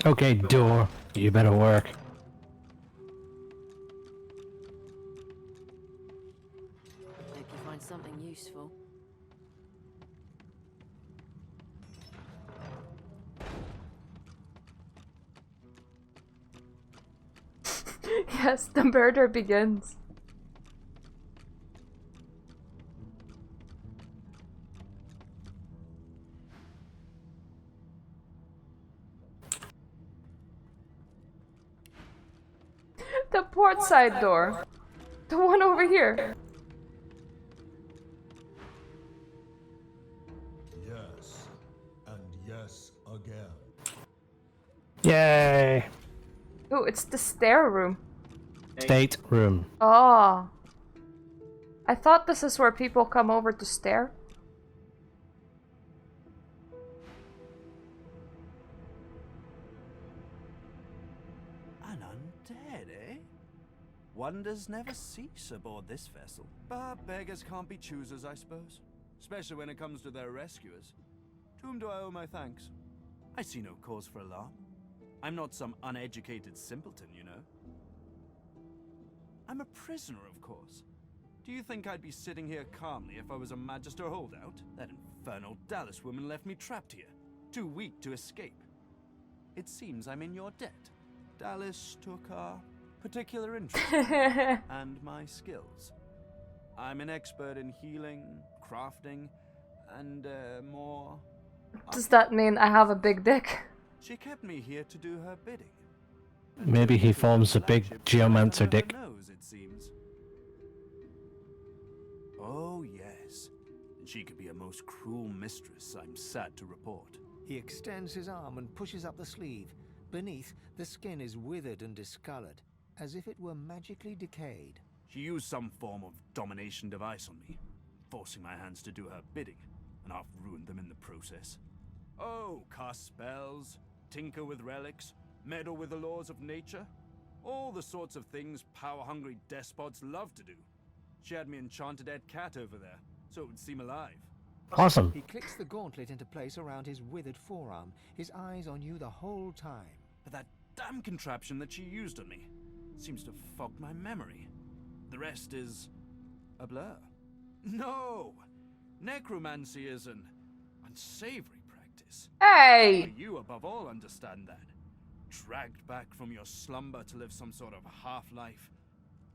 Okay, door. You better work. Hope you find something useful. Yes, the murder begins. The port side door. The one over here. Yes, and yes again. Yay! Oh, it's the stair room. State room. Oh. I thought this is where people come over to stare. An undead, eh? Wonders never cease aboard this vessel. But beggars can't be choosers, I suppose. Especially when it comes to their rescuers. To whom do I owe my thanks? I see no cause for alarm. I'm not some uneducated simpleton, you know. I'm a prisoner, of course. Do you think I'd be sitting here calmly if I was a Magister holdout? That infernal Dallas woman left me trapped here, too weak to escape. It seems I'm in your debt. Dallas took a particular interest in me and my skills. I'm an expert in healing, crafting, and more... Does that mean I have a big dick? She kept me here to do her bidding. Maybe he forms a big geomancer dick. Knows, it seems. Oh, yes. She could be a most cruel mistress, I'm sad to report. He extends his arm and pushes up the sleeve. Beneath, the skin is withered and discolored, as if it were magically decayed. She used some form of domination device on me, forcing my hands to do her bidding, and I've ruined them in the process. Oh, cast spells, tinker with relics, meddle with the laws of nature. All the sorts of things power-hungry despots love to do. She had me enchanted dead cat over there, so it would seem alive. Awesome. He clicks the gauntlet into place around his withered forearm, his eyes on you the whole time. But that damn contraption that she used on me seems to fog my memory. The rest is a blur. No! Necromancy is an unsavory practice. Hey! You above all understand that. Dragged back from your slumber to live some sort of half-life.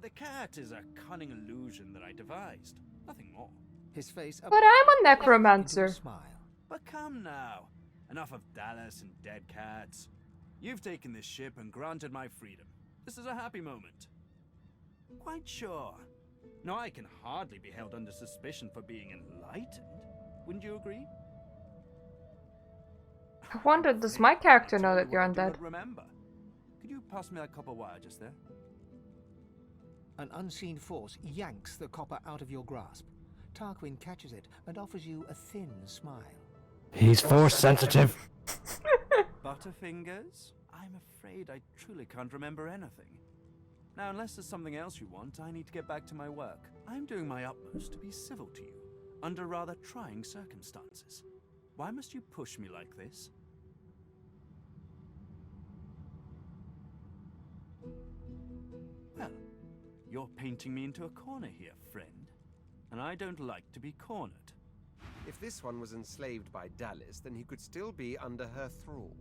The cat is a cunning illusion that I devised. Nothing more. His face... But I'm a necromancer. Smile. But come now. Enough of Dallas and dead cats. You've taken this ship and granted my freedom. This is a happy moment. Quite sure. Now, I can hardly be held under suspicion for being enlightened. Wouldn't you agree? I wonder, does my character know that you're undead? Remember. Could you pass me that copper wire just there? An unseen force yanks the copper out of your grasp. Tarquin catches it and offers you a thin smile. He's force sensitive. Butterfingers? I'm afraid I truly can't remember anything. Now, unless there's something else you want, I need to get back to my work. I'm doing my utmost to be civil to you, under rather trying circumstances. Why must you push me like this? Well, you're painting me into a corner here, friend. And I don't like to be cornered. If this one was enslaved by Dallis, then he could still be under her thrall.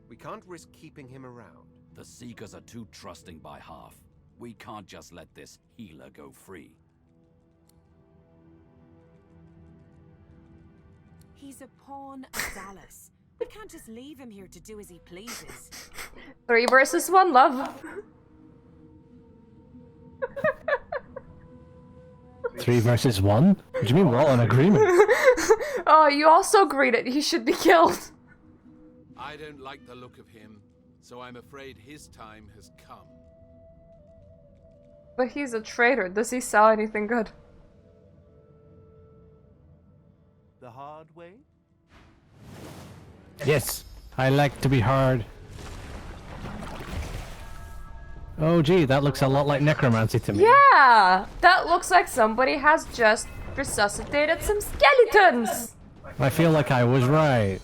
We can't risk keeping him around. The Seekers are too trusting by half. We can't just let this healer go free. He's a pawn of Dallas. We can't just leave him here to do as he pleases. 3 versus 1, love. 3 versus 1? What do you mean we're all in agreement? Oh, you also agreed that he should be killed. I don't like the look of him, so I'm afraid his time has come. But he's a traitor. Does he sell anything good? The hard way? Yes, I like to be hard. Oh gee, that looks a lot like necromancy to me. Yeah! That looks like somebody has just resuscitated some skeletons! I feel like I was right.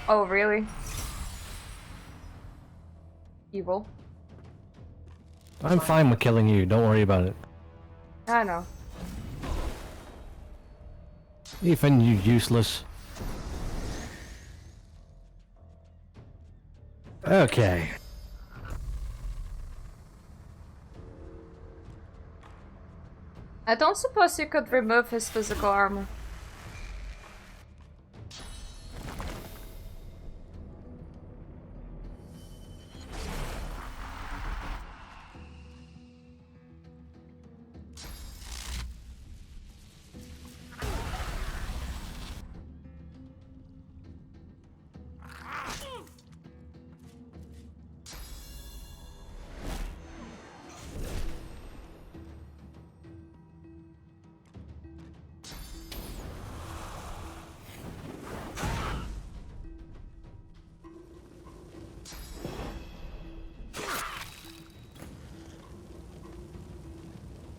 Oh, really? Evil. I'm fine with killing you, don't worry about it. I know. Ethan, you useless. Okay. I don't suppose you could remove his physical armor.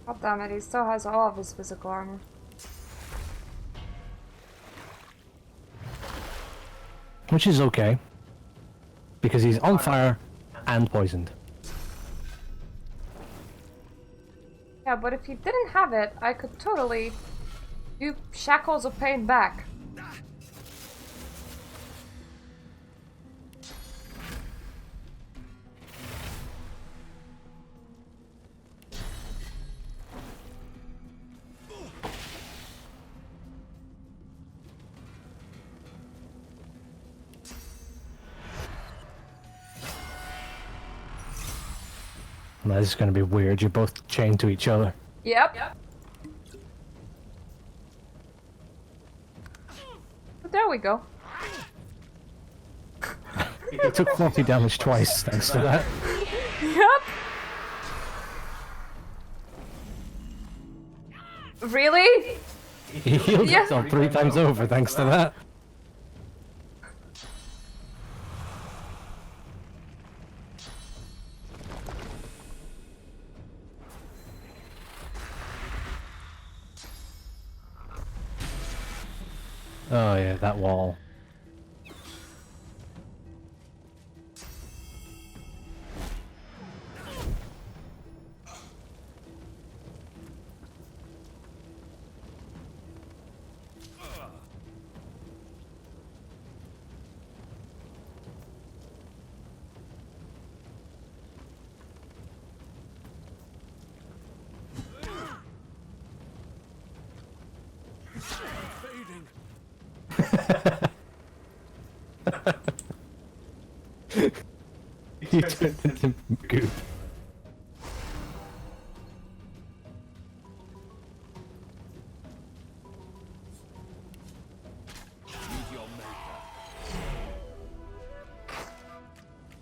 God damn it, he still has all of his physical armor. Which is okay. Because he's on fire and poisoned. Yeah, but if he didn't have it, I could totally do Shackles of Pain back. Now, this is going to be weird. You're both chained to each other. Yep. But there we go. He took 40 damage twice, thanks to that. Yep. Really? He healed himself 3 times over, thanks to that. Oh yeah, that wall. Fading. You turned into goop.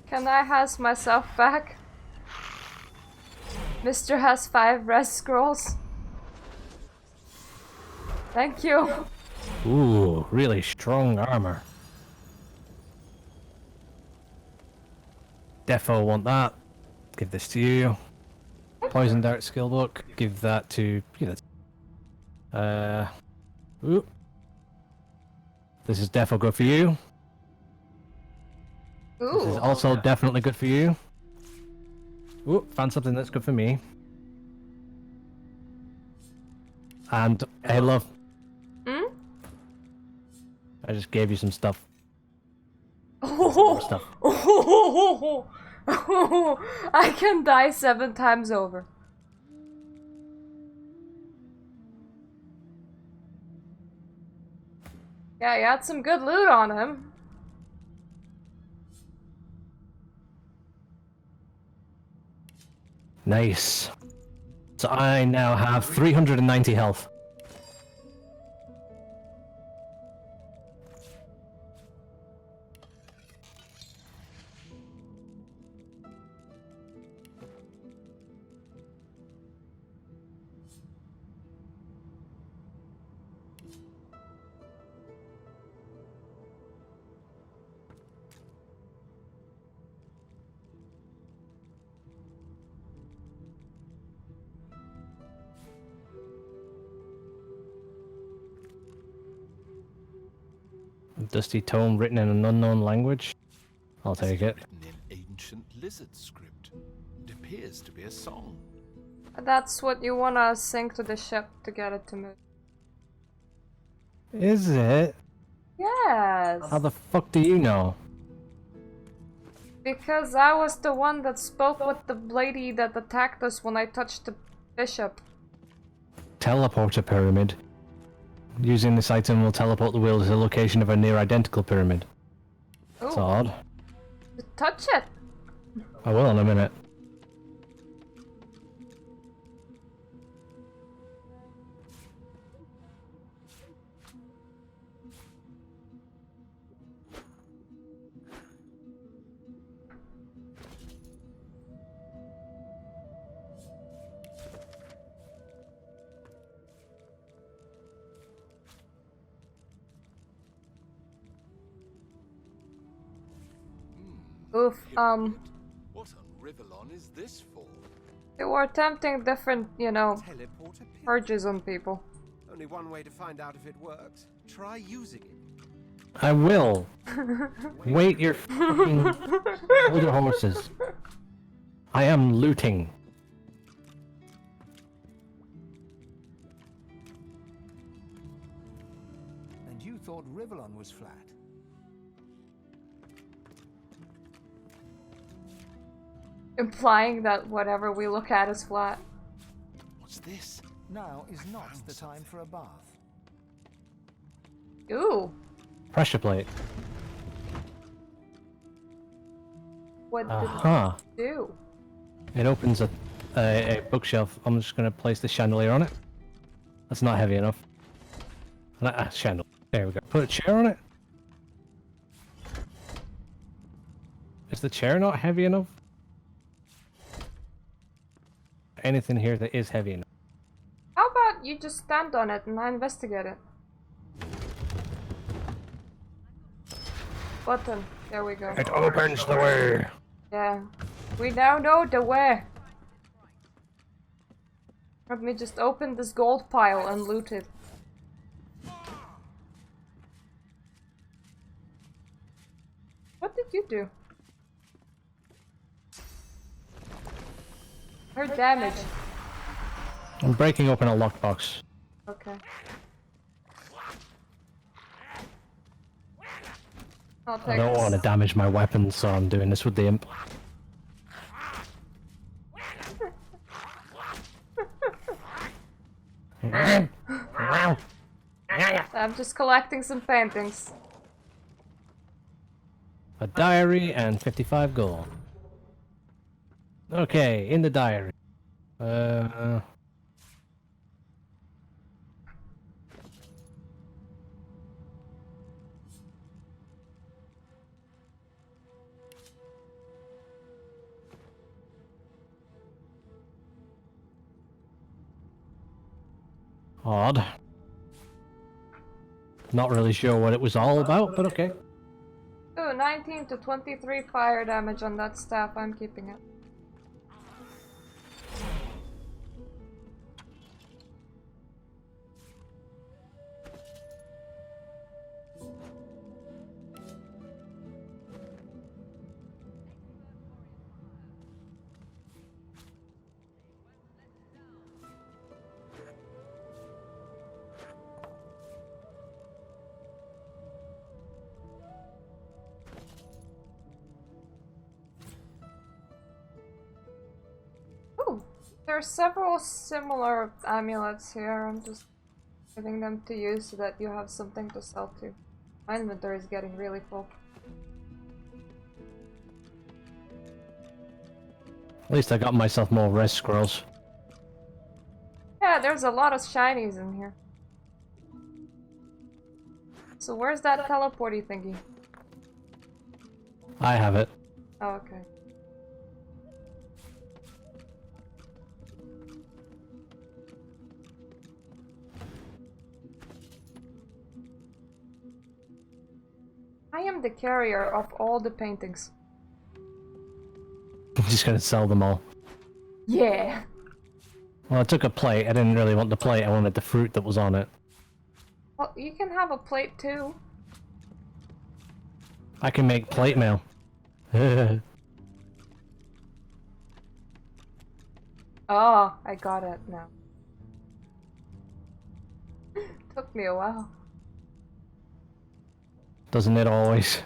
Can I has myself back? Mr. has 5 red scrolls. Thank you. Ooh, really strong armor. Defo want that. Give this to you. Poison Dart skill book. Give that to you. Ooh. This is defo good for you. This is also definitely good for you. Ooh, found something that's good for me. And hey, love. Hmm? I just gave you some stuff. Oh, stuff. I can die 7 times over. Yeah, you had some good loot on him. Nice. So I now have 390 health. Dusty tome written in an unknown language. I'll take it. Written in ancient lizard script. It appears to be a song. That's what you wanna sing to the ship to get it to move. Is it? Yes. How the fuck do you know? Because I was the one that spoke with the lady that attacked us when I touched the bishop. Teleporter pyramid. Using this item will teleport the wheel to the location of a near identical pyramid. That's Ooh. odd. Touch it. I will in a minute. Oof, What on Rivellon is this for? they were attempting different, you know, Teleporter purges on people. Only one way to find out if it works. Try using it. I will. Wait your fucking... Hold your horses. I am looting. And you thought Rivellon was flat. Implying that whatever we look at is flat. What's this? Now is not the time for a bath. Ooh. Pressure plate. What did Uh-huh. it do? It opens a bookshelf. I'm just going to place the chandelier on it. That's not heavy enough. Chandelier. There we go. Put a chair on it. Is the chair not heavy enough? Anything here that is heavy enough. How about you just stand on it and I investigate it? Button. There we go. It opens the way. Yeah. We now know the way. Let me just open this gold pile and loot it. What did you do? Heard damage. I'm breaking open a lockbox. Okay. I'll take I don't want to damage my weapons, so I'm doing this with the imp. I'm just collecting some paintings. A diary and 55 gold. Okay, in the diary. Odd. Not really sure what it was all about, but okay. Ooh, 19 to 23 fire damage on that staff. I'm keeping it. Ooh, there are several similar amulets here. I'm just giving them to you so that you have something to sell to. My inventory is getting really full. At least I got myself more rest scrolls. Yeah, there's a lot of shinies in here. So where's that teleporty thingy? I have it. Oh, okay. I am the carrier of all the paintings. I'm just gonna sell them all. Yeah. Well, I took a plate. I didn't really want the plate. I wanted the fruit that was on it. Well, you can have a plate too. I can make plate mail. Oh, I got it now. Took me a while. Doesn't it always?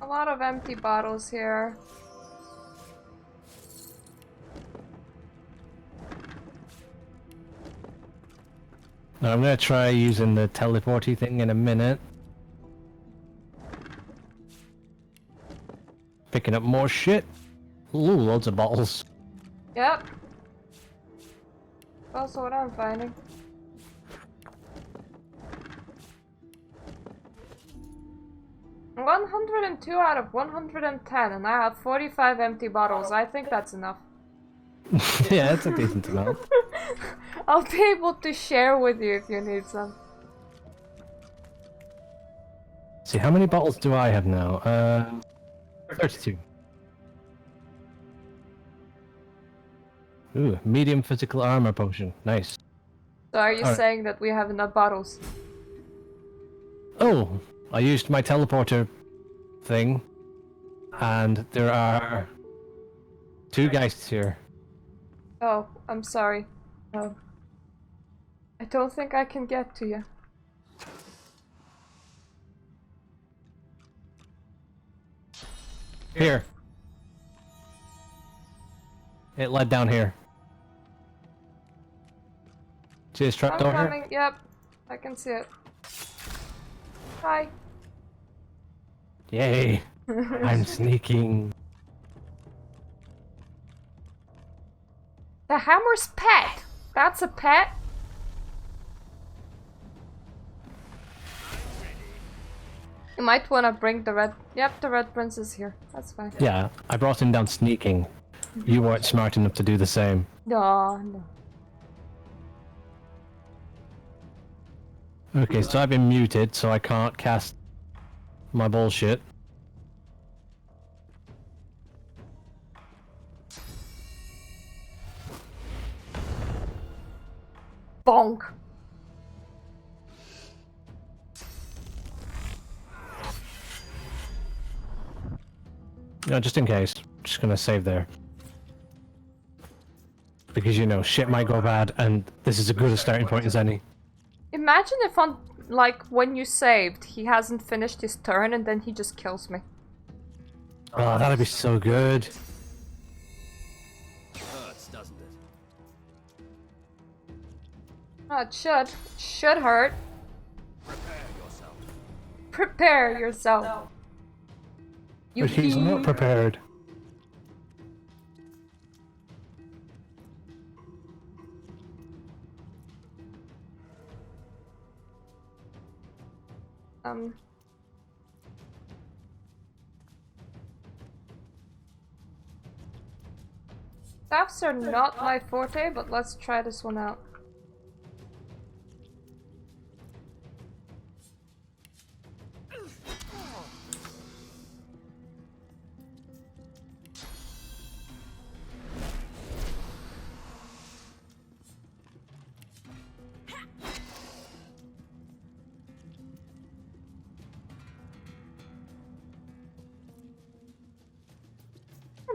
A lot of empty bottles here. Now I'm gonna try using the teleporty thing in a minute. Picking up more shit. Ooh, loads of bottles. Yep. Also what I'm finding. "102 out of 110, and I have 45 empty bottles. I think that's enough. Yeah, that's a decent amount. I'll be able to share with you if you need some. See, how many bottles do I have now? 32. Ooh, medium physical armor potion. Nice. So are you Alright. saying that we have enough bottles? Oh, I used my teleporter thing, and there are 2 geists here. Oh, I'm sorry. I don't think I can get to you. Here. It led down here. See this I'm trapdoor here? coming. Yep, I can see it. Hi. Yay! I'm sneaking. The hammer's pet. That's a pet. You might want to bring the red. Yep, the red prince is here. That's fine. Yeah, I brought him down sneaking. You weren't smart enough to do the same. No. Okay, so I've been muted, so I can't cast my bullshit. Bonk. No, just in case. Just gonna save there. because you know shit might go bad, and this is as good a starting point as any. Imagine if on, like, when you saved, he hasn't finished his turn and then he just kills me. Oh, that'd be so good. Hurts, doesn't it? Oh, it should. It should hurt. Prepare yourself. Prepare yourself. You But he's not prepared. Staffs are not my forte, but let's try this one out.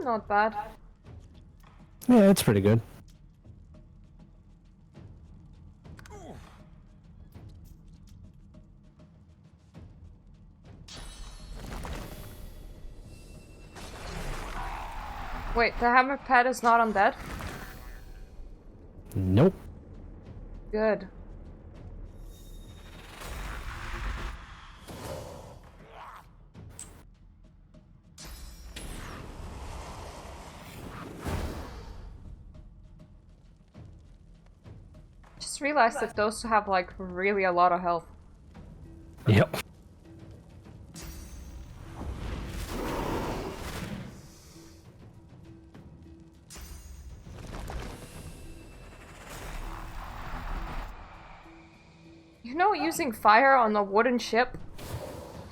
Not bad. Yeah, it's pretty good. Wait, the hammer pad is not undead? Nope. Good. Just realized that those have like really a lot of health. Yep. You know, using fire on a wooden ship?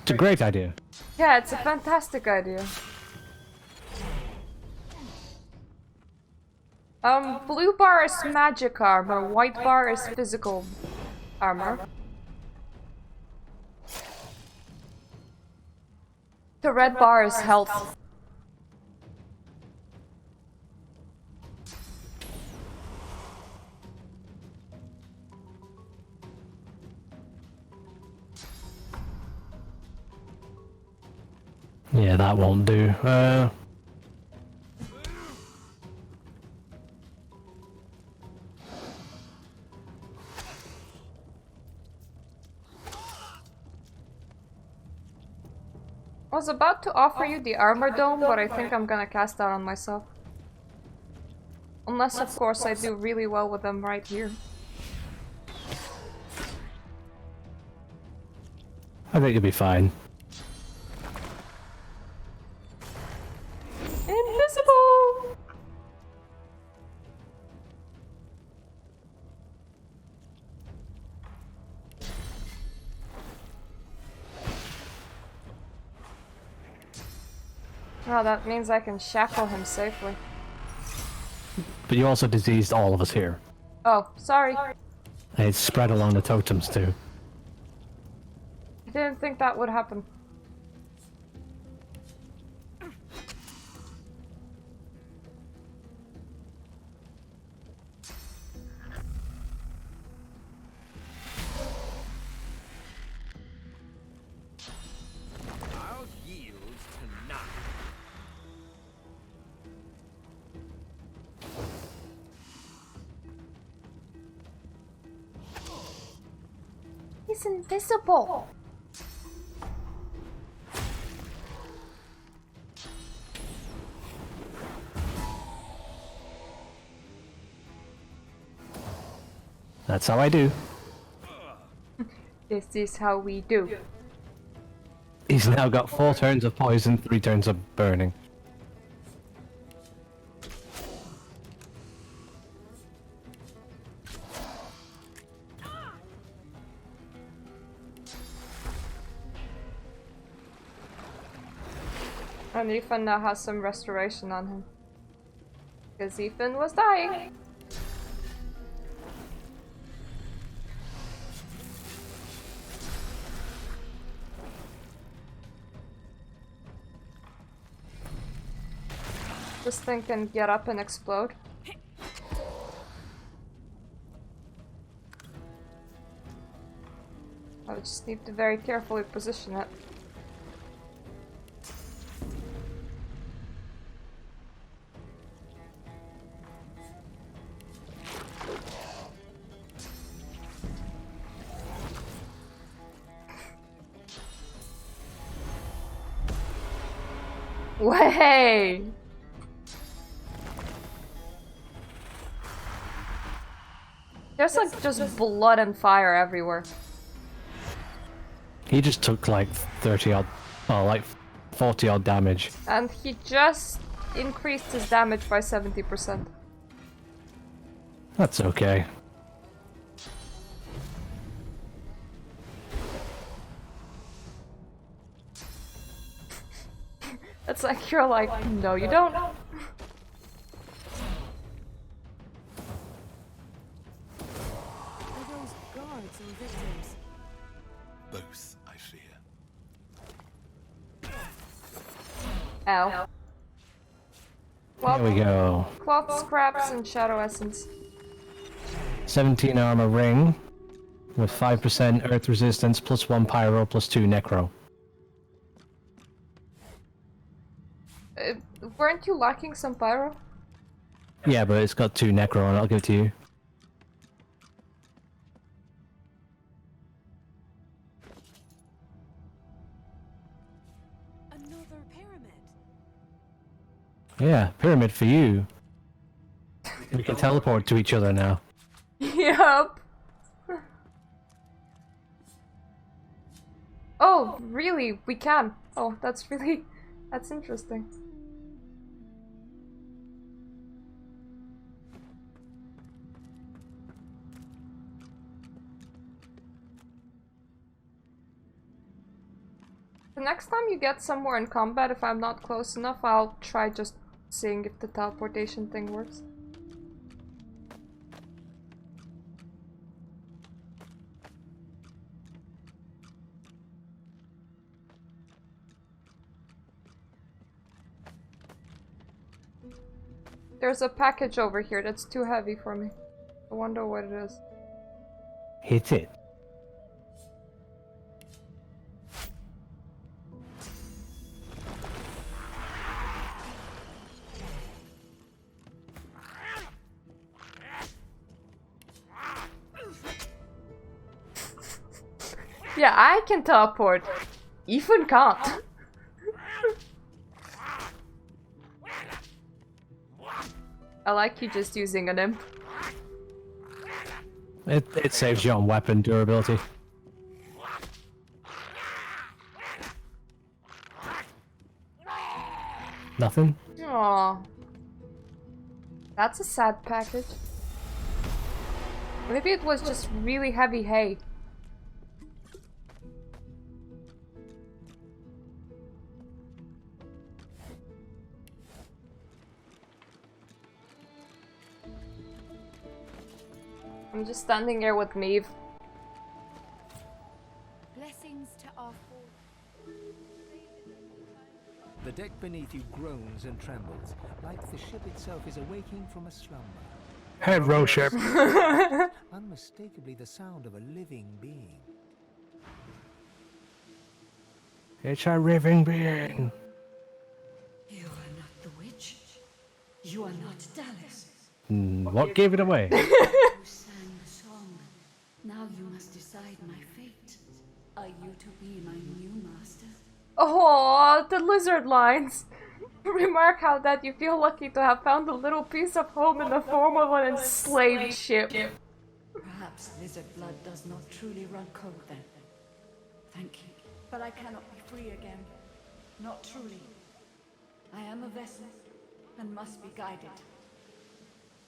It's a great idea. Yeah, it's a fantastic idea. Blue bar is magic armor, white bar is physical armor. The red bar is health. Yeah, that won't do. I was about to offer you the armor dome, but I think I'm gonna cast that on myself. Unless, of course, I do really well with them right here. I think you'll be fine. Invisible! Oh, that means I can shackle him safely. But you also diseased all of us here. Oh, sorry. And it's spread along the totems too. I didn't think that would happen. I'll yield to none. He's invisible! That's how I do. This is how we do. He's now got 4 turns of poison, 3 turns of burning. And Ethan now has some restoration on him. Because Ethan was dying. This thing can get up and explode. just need to very carefully position it. Way! There's like just blood and fire everywhere. He just took like 30 odd, like 40 odd damage. And he just increased his damage by 70%. That's okay. It's like you're like, no you don't. Are those guards or victims? Both, I fear. Ow. There we go. Cloth scraps and shadow essence. 17 armor ring with 5% earth resistance, plus 1 pyro, plus 2 necro. Weren't you lacking some pyro? Yeah, but it's got 2 necro and I'll give it to you. Another pyramid. Yeah, pyramid for you. We can teleport to each other now. Yup. Oh, really? We can. Oh, that's interesting. The next time you get somewhere in combat, if I'm not close enough, I'll try just seeing if the teleportation thing works. There's a package over here that's too heavy for me. I wonder what it is. Hit it. Yeah, I can teleport. Ethan can't. I like you just using an imp. It saves you on weapon durability. Nothing? Aww. That's a sad package. Maybe it was just really heavy hay. I'm just standing here with Maeve. Blessings to our four. The deck beneath you groans and trembles, like the ship itself is awaking from a slumber. Head row ship. Unmistakably the sound of a living being. It's a living being. You are not the witch. You are not Dallas. What gave it away? You sang the song. Now you must decide my fate. Are you to be my new master? Oh, the lizard lines. Remark how that you feel lucky to have found a little piece of home in the form of an enslaved ship. Perhaps lizard blood does not truly run cold then. Thank you. But I cannot be free again. Not truly. I am a vessel and must be guided.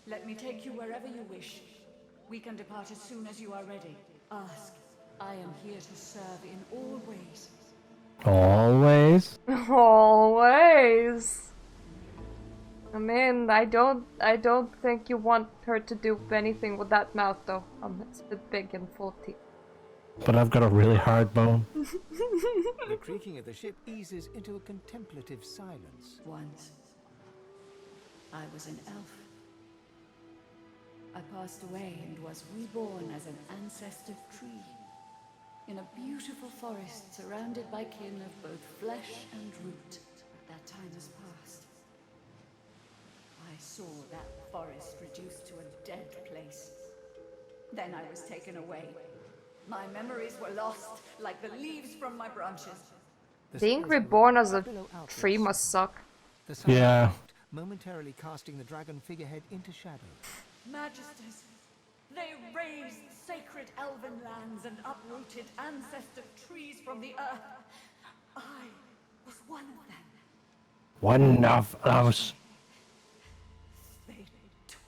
Let me take you wherever you wish. We can depart as soon as you are ready. Ask. I am here to serve in all ways. Always. Always. I mean, I don't think you want her to do anything with that mouth though. It's a bit big and full of teeth. But I've got a really hard bone. The creaking of the ship eases into a contemplative silence. Once, I was an elf. I passed away and was reborn as an ancestor tree. in a beautiful forest surrounded by kin of both flesh and root. That time has passed. I saw that forest reduced to a dead place. Then I was taken away. My memories were lost, like the leaves from my branches. Being reborn as a tree must suck. Yeah. Momentarily casting the dragon figurehead into shadow. Magisters, they razed sacred elven lands and uprooted ancestor trees from the earth. I was one of them. One of those. They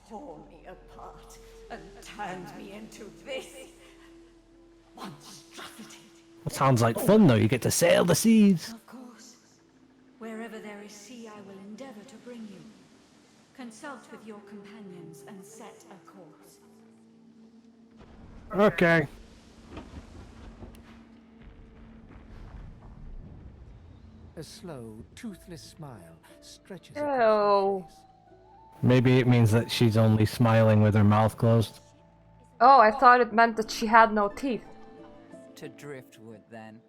tore me apart and turned me into this monstrosity. That sounds like fun though, you get to sail the seas. Of course. Wherever there is sea, I will endeavor to bring you. Consult with your companions and set a course. Okay. A slow, toothless smile stretches Ew. across her face. Maybe it means that she's only smiling with her mouth closed. Oh, I thought it meant that she had no teeth. To driftwood, then.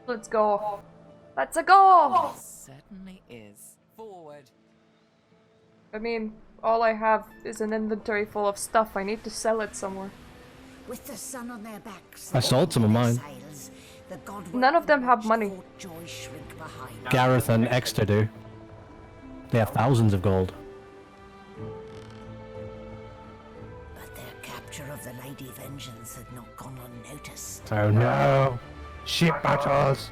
Let's go. Let's go! Certainly is. Forward. I mean, all I have is an inventory full of stuff. I need to sell it somewhere. With the sun on their backs, I sold some of mine. sails, the god None of them have money. joy shrink behind. Gareth and Exeter do. They have thousands of gold. But their capture of the Lady Vengeance had not gone unnoticed. Oh no. Ship battles.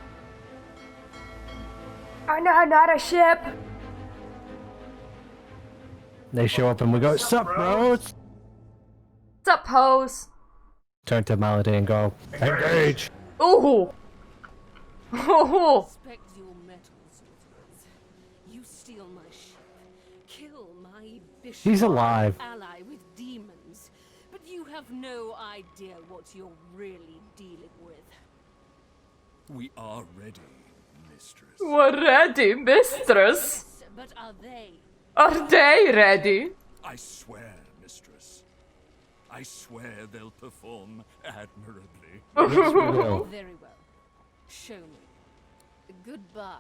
Oh no, not a ship! They show up and we go, sup bros? Sup, hoes? Turn to Malady and go, engage! Ooh! Ooh! Respect your metals, you steal my ship, kill my bishop, He's alive. ally with demons, but you have no idea what you're really dealing with. We are ready, mistress. We're ready, mistress! But are they? Are they ready? I swear, mistress. I swear they'll perform admirably. Yes, we will. Very well. Show me. Goodbye,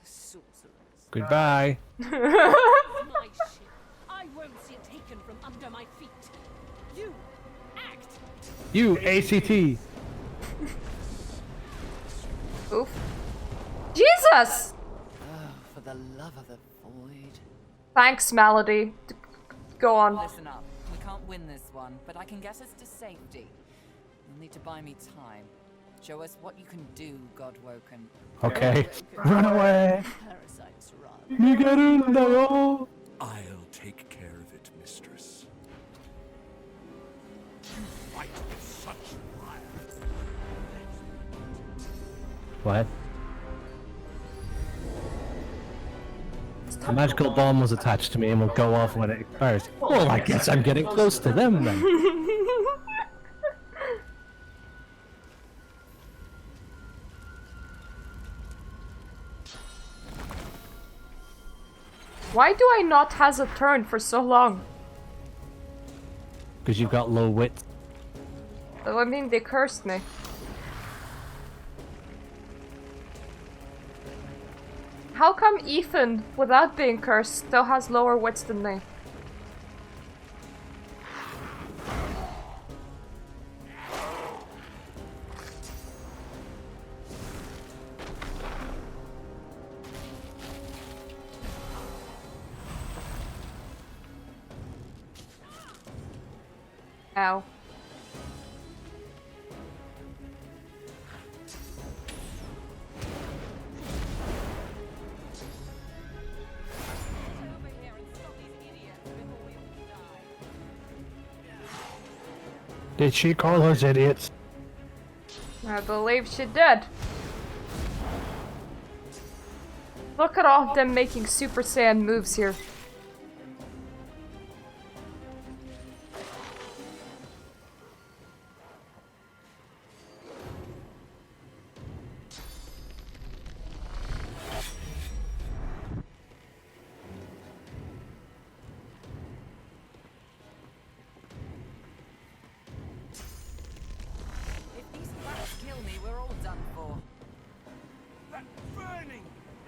sorcerers. Goodbye. My ship. I won't see it taken from under my feet. You act. You, ACT. Oof. Jesus! Oh, for the love of the void. Thanks, Malady. Go on. Listen up. We can't win this one, but I can get us to safety. You'll need to buy me time. Show us what you can do, Godwoken. Okay. Run away. Parasites run. You get in there. I'll take care of it, mistress. You fight with such fire. What? The magical bomb was attached to me and will go off when it expires. Well, I guess I'm getting close to them then. Why do I not has a turn for so long? Because you've got low wit. I mean, they cursed me. How come Ethan, without being cursed, still has lower wits than me? Ow. Did she call us idiots? I believe she did. Look at all of them making Super Saiyan moves here.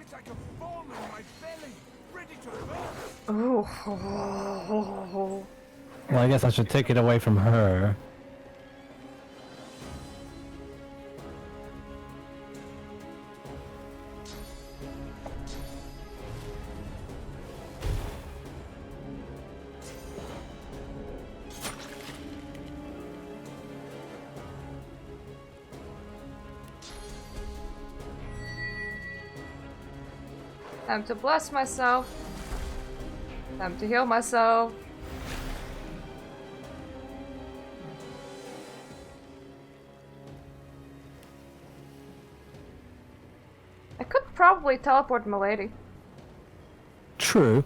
It's like a bomb in my belly, ready to burst. Oh. Well, I guess I should take it away from her. Time to bless myself. Time to heal myself. I could probably teleport my lady. True.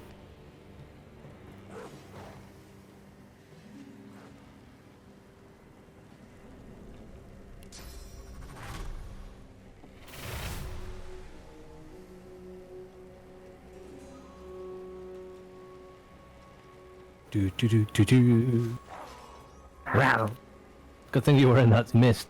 Do do do do do. Wow. Good thing you were in that mist.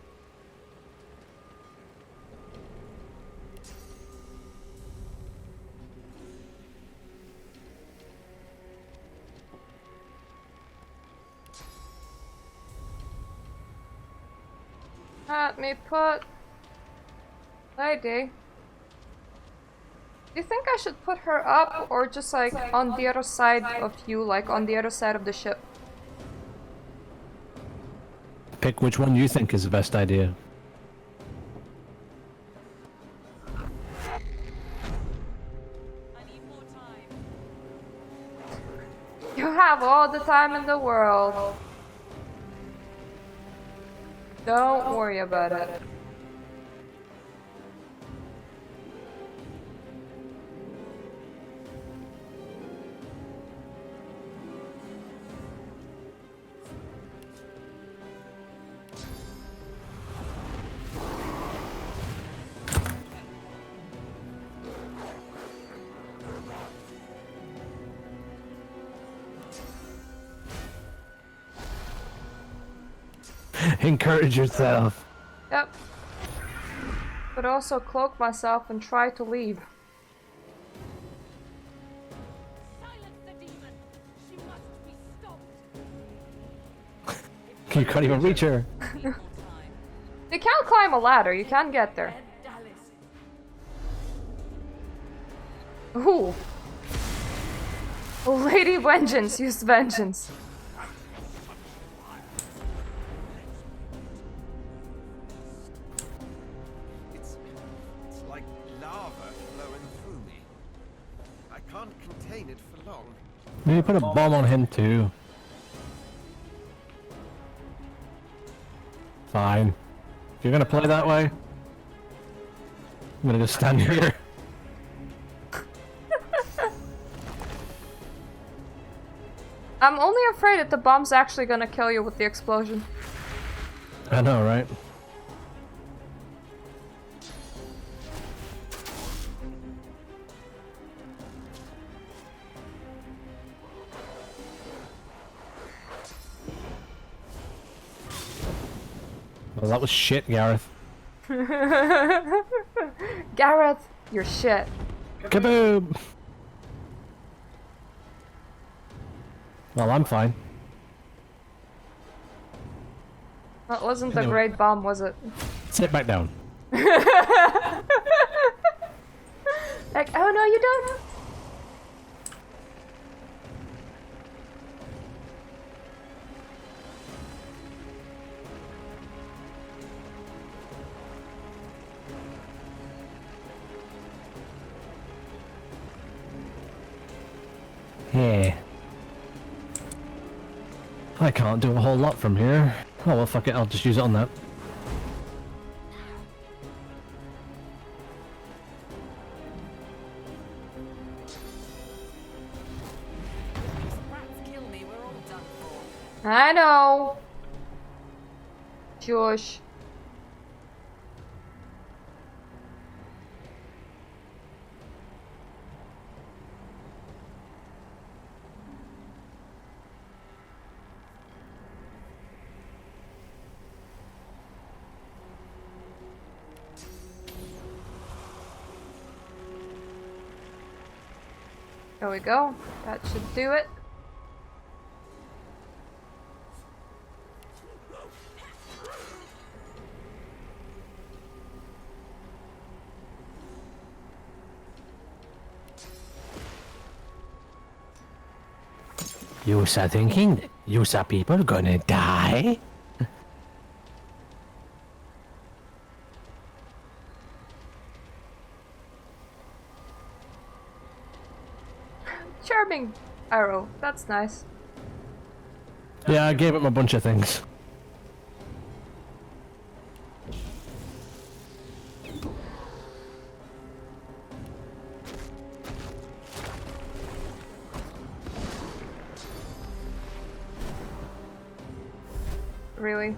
Let me put lady. Do you think I should put her up or just like on the other side of you, like on the other side of the ship? Pick which one you think is the best idea. You have all the time in the world. Don't worry about it. Encourage yourself. Yep. But also cloak myself and try to leave. You can't even reach her. You can't climb a ladder, you can't get there. Ooh. Lady Vengeance used vengeance. It's like lava flowing through me. I can't contain it for long. Maybe put a bomb on him too. Fine. If you're gonna play that way, I'm gonna just stand here. I'm only afraid that the bomb's actually gonna kill you with the explosion. I know, right? Well, that was shit, Gareth. Gareth, you're shit. Kaboom! Well, I'm fine. That wasn't a Anyway. great bomb, was it? Sit back down. Like, oh no, you don't. Yeah. I can't do a whole lot from here. Oh well, fuck it, I'll just use it on that. I know. Shush. There we go. That should do it. You are thinking that you are people gonna die? Charming arrow. That's nice. Yeah, I gave him a bunch of things. Really?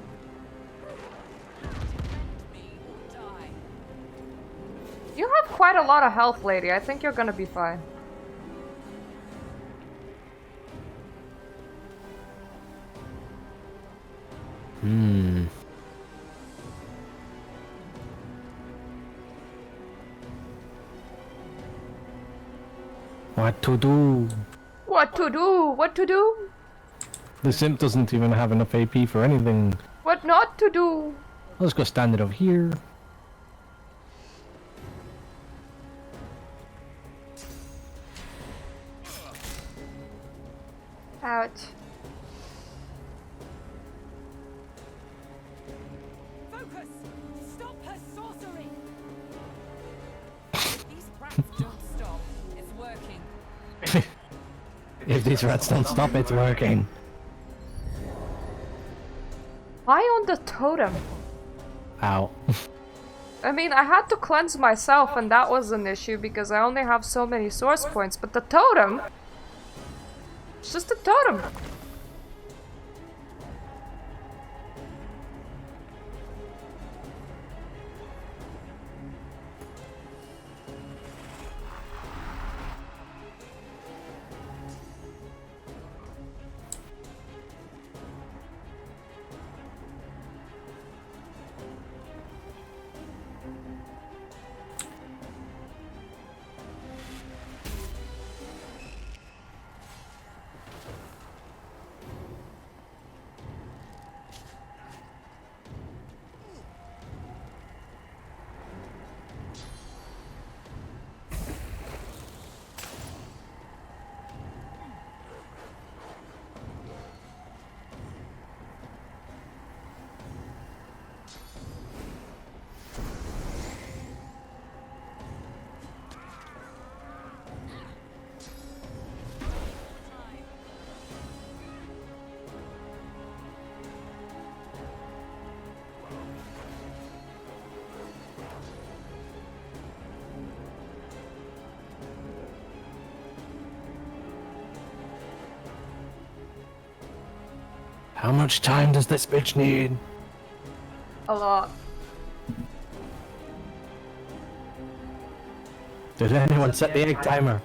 You have quite a lot of health, lady. I think you're gonna be fine. What to do? What to do? What to do? The simp doesn't even have enough AP for anything. What not to do? Let's go stand it over here. Ouch. Focus! Stop her sorcery! These rats don't stop. It's working. If these rats don't stop, it's working. Why on the totem? Ow. I mean, I had to cleanse myself and that was an issue because I only have so many source points, but the totem? It's just a totem. How much time does this bitch need? A lot. Did anyone set the egg timer?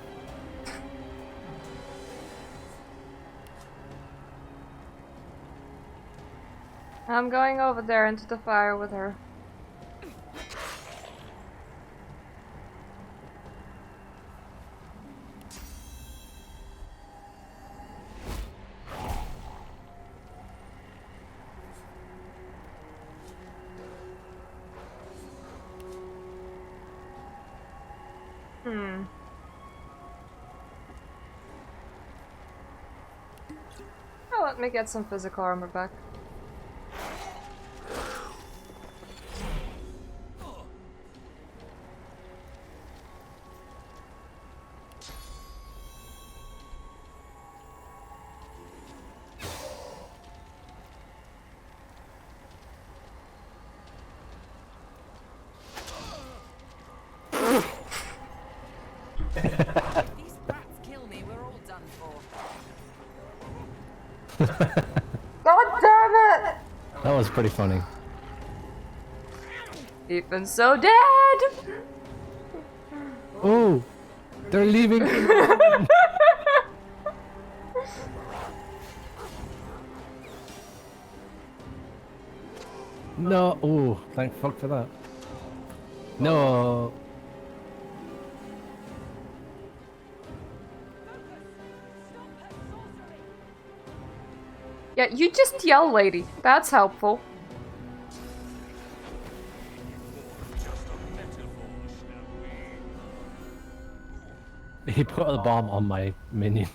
I'm going over there into the fire with her. Oh, let me get some physical armor back. These rats kill me, we're all done for. God damn it! That was pretty funny. Ethan's so dead! Oh, they're leaving. No. Oh, thank fuck for that. No. Yeah, you just yell, lady. That's helpful. He put a bomb on my minion.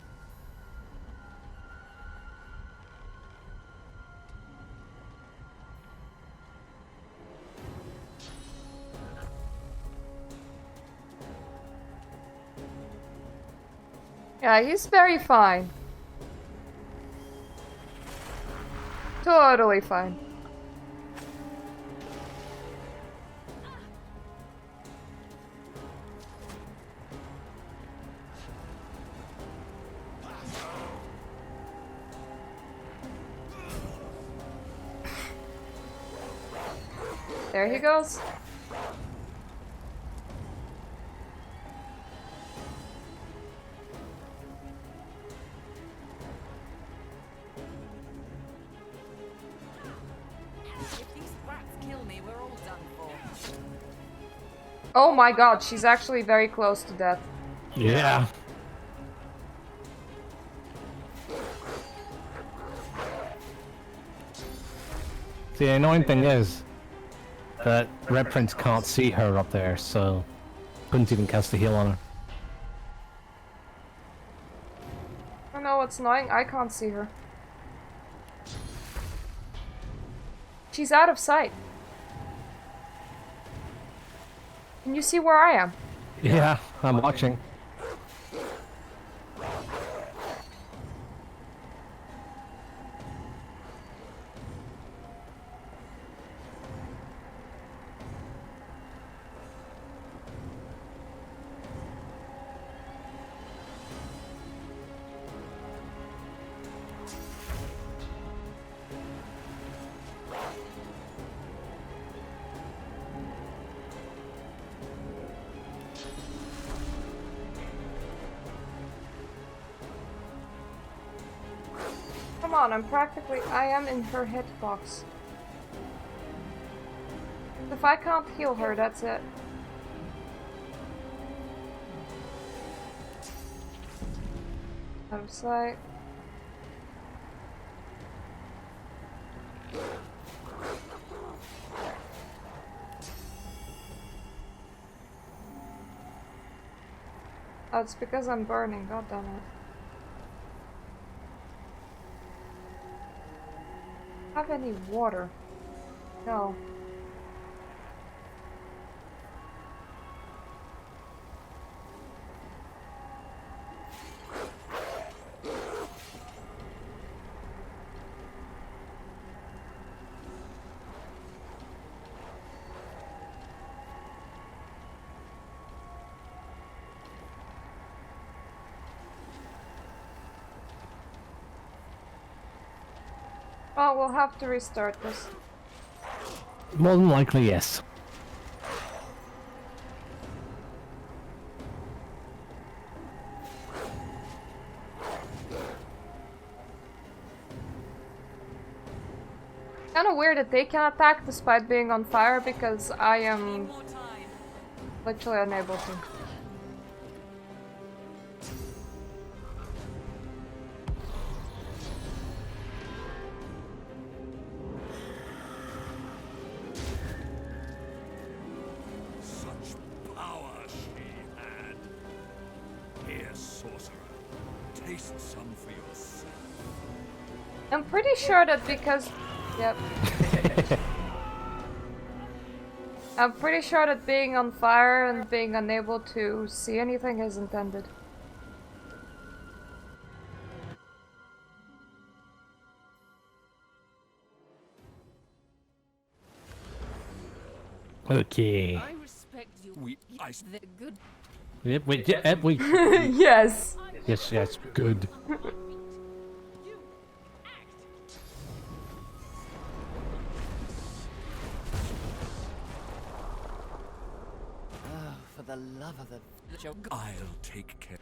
Yeah, he's very fine. Totally fine. There he goes. If these rats kill me, we're all done for. Oh my god, she's actually very close to death. Yeah. The annoying thing is that Red Prince can't see her up there, so couldn't even cast a heal on her. I know what's annoying, I can't see her. She's out of sight. Can you see where I am? Yeah, I'm watching. Come on, I am in her hitbox. If I can't heal her, that's it. Out of sight. Oh, it's because I'm burning, god damn it. Have any water? No. Oh, we'll have to restart this. More than likely, yes. Kinda weird that they can attack despite being on fire because I am literally unable to. Such power she had. Here, sorcerer. Taste some for yourself. I'm pretty sure that because... Yep. I'm pretty sure that being on fire and being unable to see anything is intended. Okay. I respect you. The good. Yep, we. Yes. Yes, good. Oh, for the love of the I'll take care.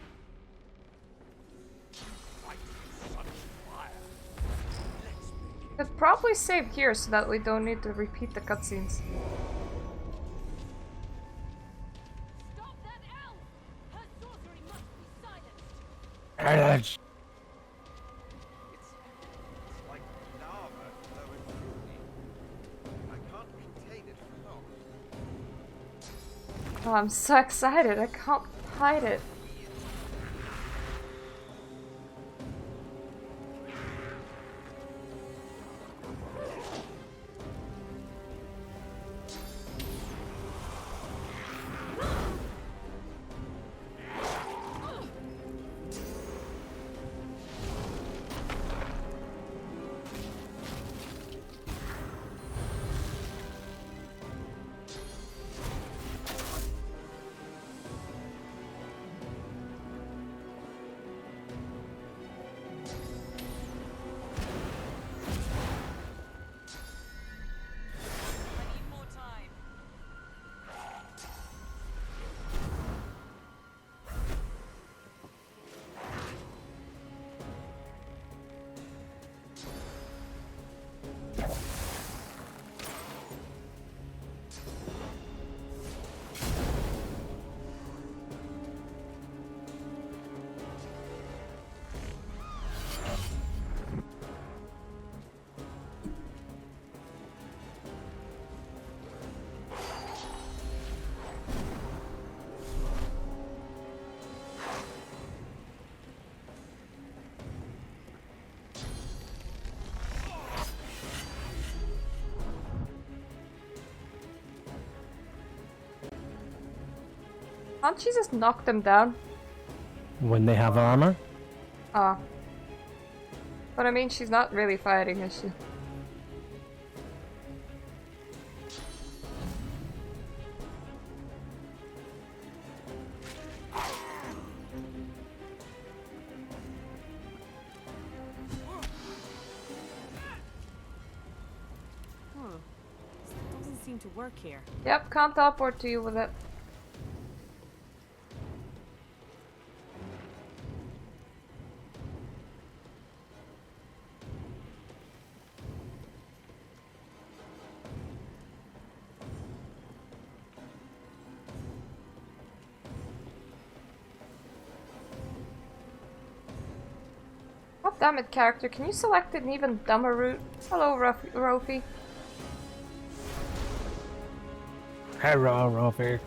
Could probably save here so that we don't need to repeat the cutscenes. Oh, I'm so excited, I can't hide it. Can't she just knock them down? When they have armor? Ah. But I mean, she's not really fighting, is she? Doesn't seem to work here. Yep, can't teleport to you with it. God damn it, character, can you select an even dumber route? Hello, Rofi. Hello, Rofi.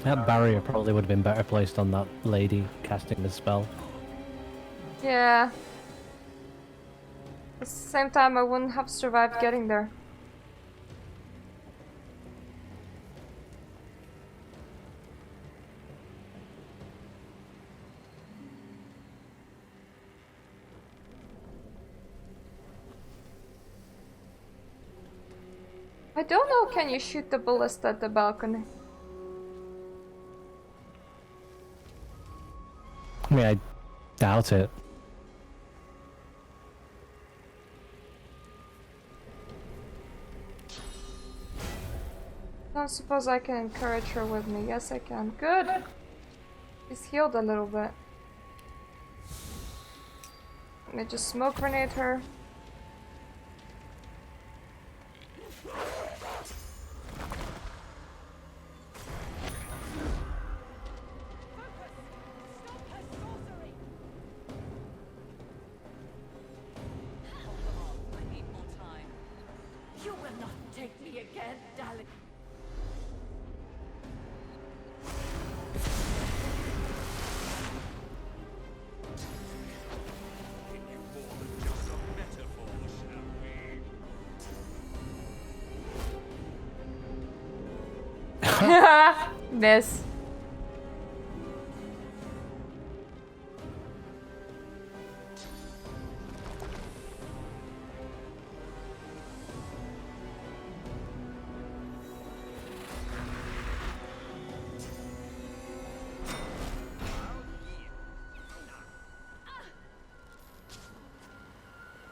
That barrier probably would have been better placed on that lady casting the spell. Yeah. At the same time, I wouldn't have survived getting there. I don't know, can you shoot the ballista at the balcony? I mean, I doubt it. I don't suppose I can encourage her with me. Yes, I can. Good! She's healed a little bit. Let me just smoke grenade her. You will not take me again, darling. Miss.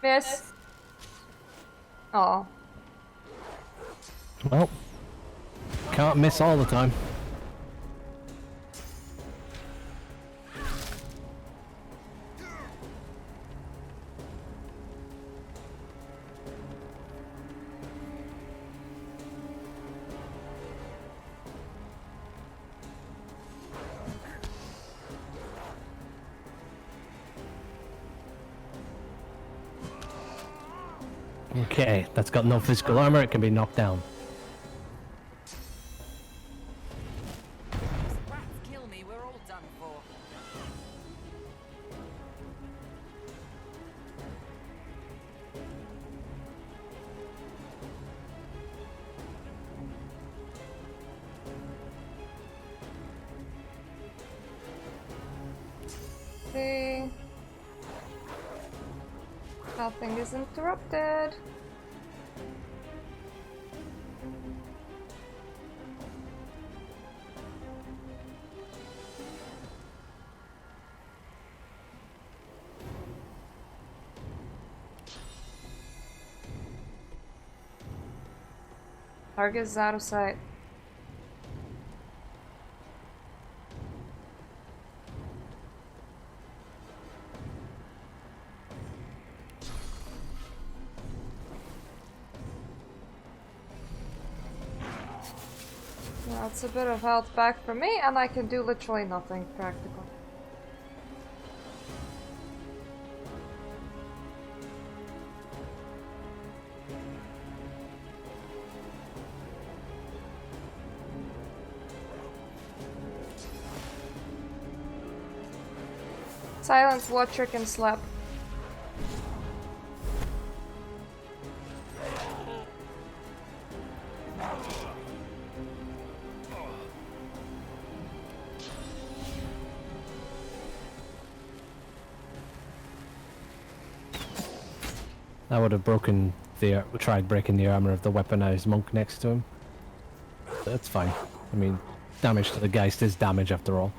Miss. Oh. Well, can't miss all the time. Okay, that's got no physical armor, it can be knocked down. Rats kill me, we're all done for. See. Nothing is interrupted. Target is out of sight. That's a bit of health back for me, and I can do literally nothing practical. Silence Watcher can slap. I would have broken the tried breaking the armor of the weaponized monk next to him. That's fine. I mean, damage to the Geist is damage after all.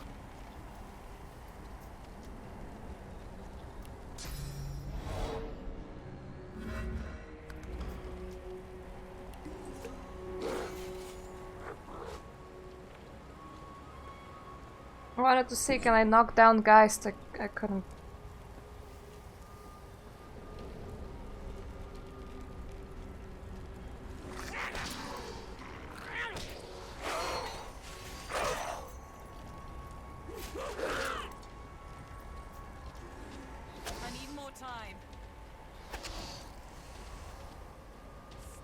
I wanted to see, can I knock down Geist? I couldn't. I need more time.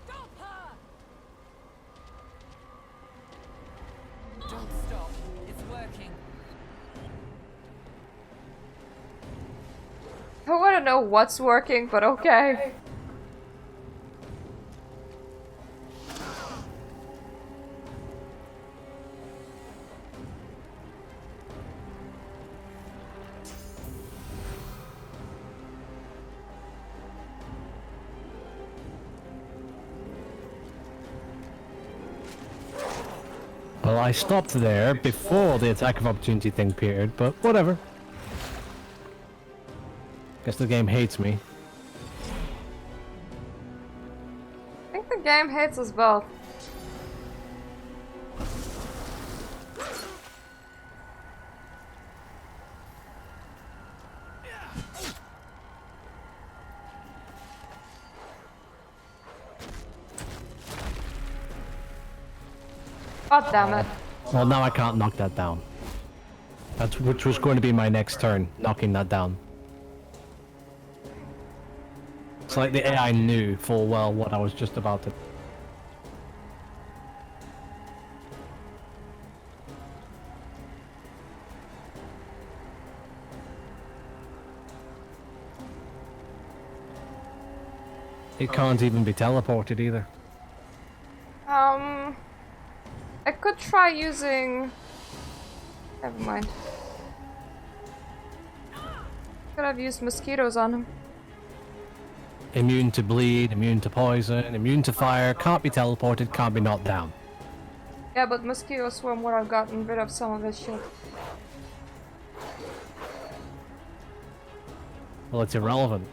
Stop her! Don't stop. It's working. I want to know what's working, but okay. Well, I stopped there before the attack of opportunity thing appeared, but whatever. Guess the game hates me. I think the game hates us both. God damn it. Well, now I can't knock that down. That's which was going to be my next turn, knocking that down. It's like the AI knew full well what I was just about to. It can't even be teleported either. I could try using... Never mind. Could have used mosquitoes on him. Immune to bleed, immune to poison, immune to fire, can't be teleported, can't be knocked down. Yeah, but mosquito swarm would have gotten rid of some of his shit. Well, it's irrelevant.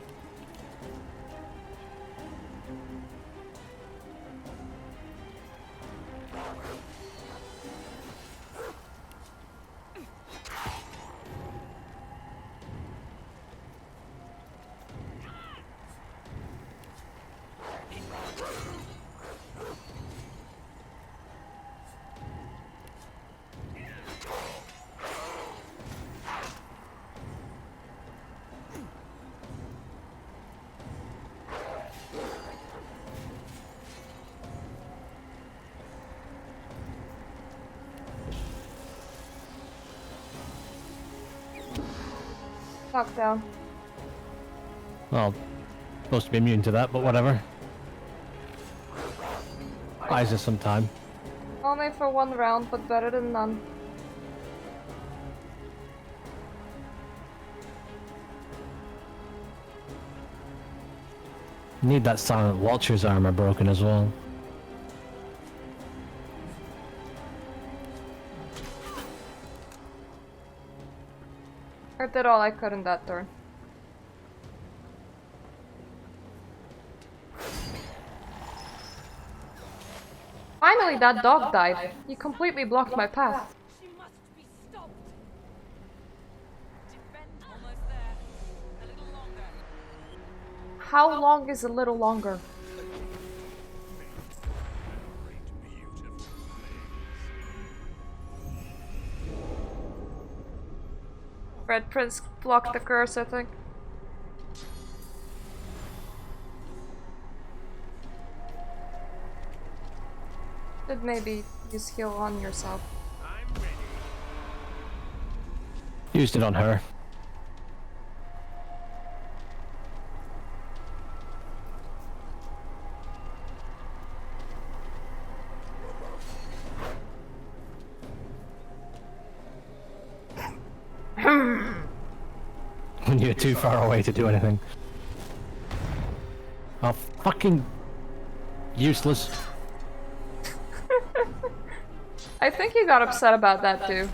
Knockdown. Well, supposed to be immune to that, but whatever. Buys us some time. Only for one round, but better than none. Need that Silent Watcher's armor broken as well. I did all I could in that turn. Finally, that dog died. He completely blocked my path. She must be stopped. Almost there. A little longer. How long is a little longer? Red Prince blocked the curse, I think. Should maybe use heal on yourself. Used it on her. When you're too far away to do anything. Oh, fucking useless. I think he got upset about that too.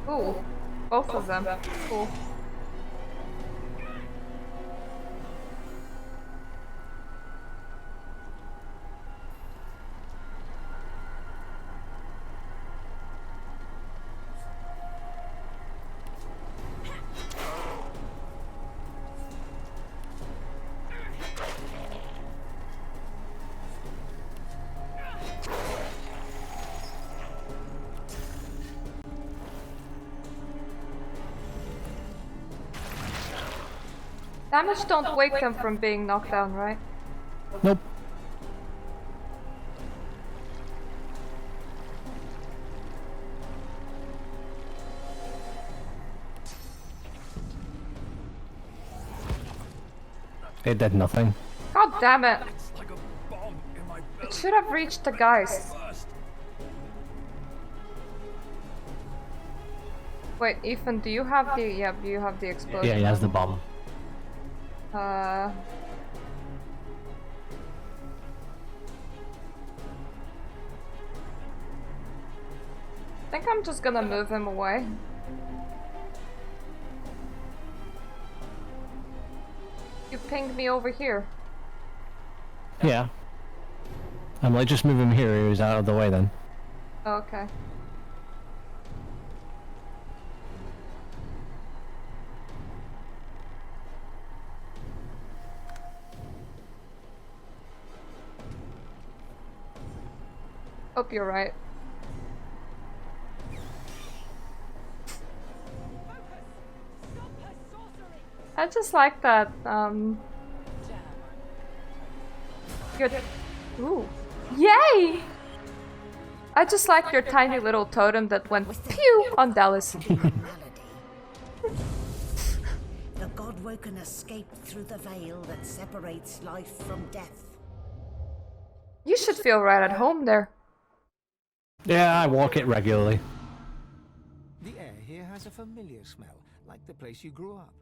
Ooh, both of them. Cool. Damage don't wake them from being knocked down, right? Nope. It did nothing. God damn it! It should have reached the guys. Wait, Ethan, do you have the... Yeah, you have the explosion. Yeah, he has the bomb. I think I'm just gonna move him away. You pinged me over here. Yeah. I'm like, just move him here, he was out of the way then. Oh, okay. Hope you're right. I just like that, good. Ooh. Yay! I just like your tiny little totem that went pew on Dallas. The God-woken escaped through the veil that separates life from death. You should feel right at home there. Yeah, I walk it regularly. The air here has a familiar smell, like the place you grew up.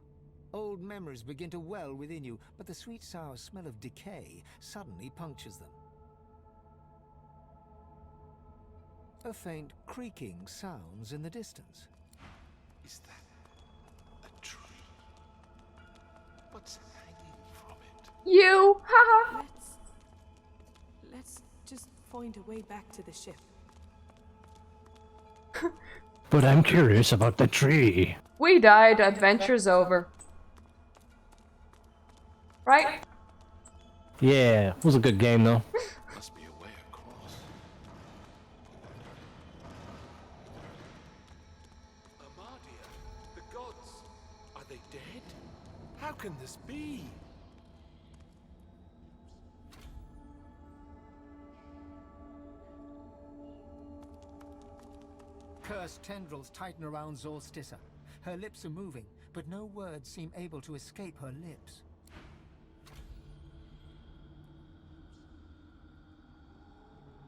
Old memories begin to well within you, but the sweet sour smell of decay suddenly punctures them. A faint creaking sounds in the distance. Is that a tree? What's hanging from it? You! Haha! Let's just find a way back to the ship. But I'm curious about the tree. We died, adventure's over. Right? Yeah, it was a good game though. Must be a way across. cursed tendrils tighten around Zorstissa. Her lips are moving, but no words seem able to escape her lips.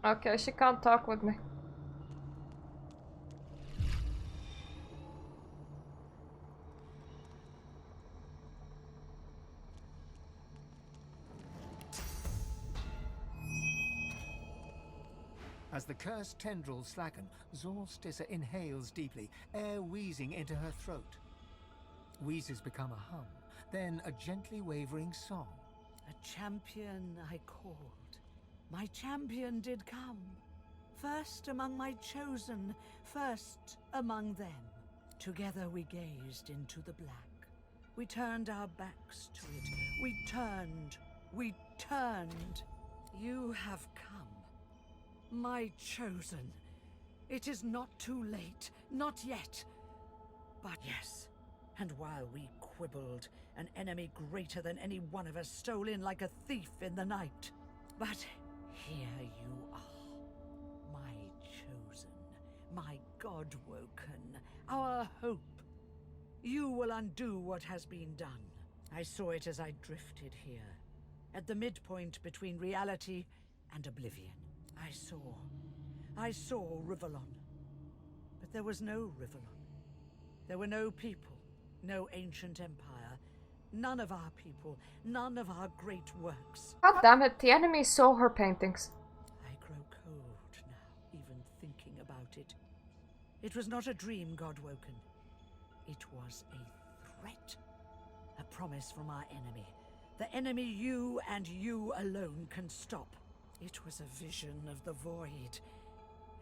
Okay, she can't talk with me. As the cursed tendrils slacken, Zorstissa inhales deeply, air wheezing into her throat. Wheezes become a hum, then a gently wavering song. A champion I called. My champion did come. First among my chosen, first among them. Together we gazed into the black. We turned our backs to it. We turned. You have come. My chosen. It is not too late. Not yet. But yes. And while we quibbled, an enemy greater than any one of us stole in like a thief in the night. But here you are. My chosen. My God-woken. Our hope. You will undo what has been done. I saw it as I drifted here. At the midpoint between reality and oblivion. I saw Rivalon. But there was no Rivalon. There were no people, no ancient empire, none of our people, none of our great works. God damn it, the enemy saw her paintings. I grow cold now, even thinking about it. It was not a dream, Godwoken. It was a threat. A promise from our enemy. The enemy you and you alone can stop. It was a vision of the void,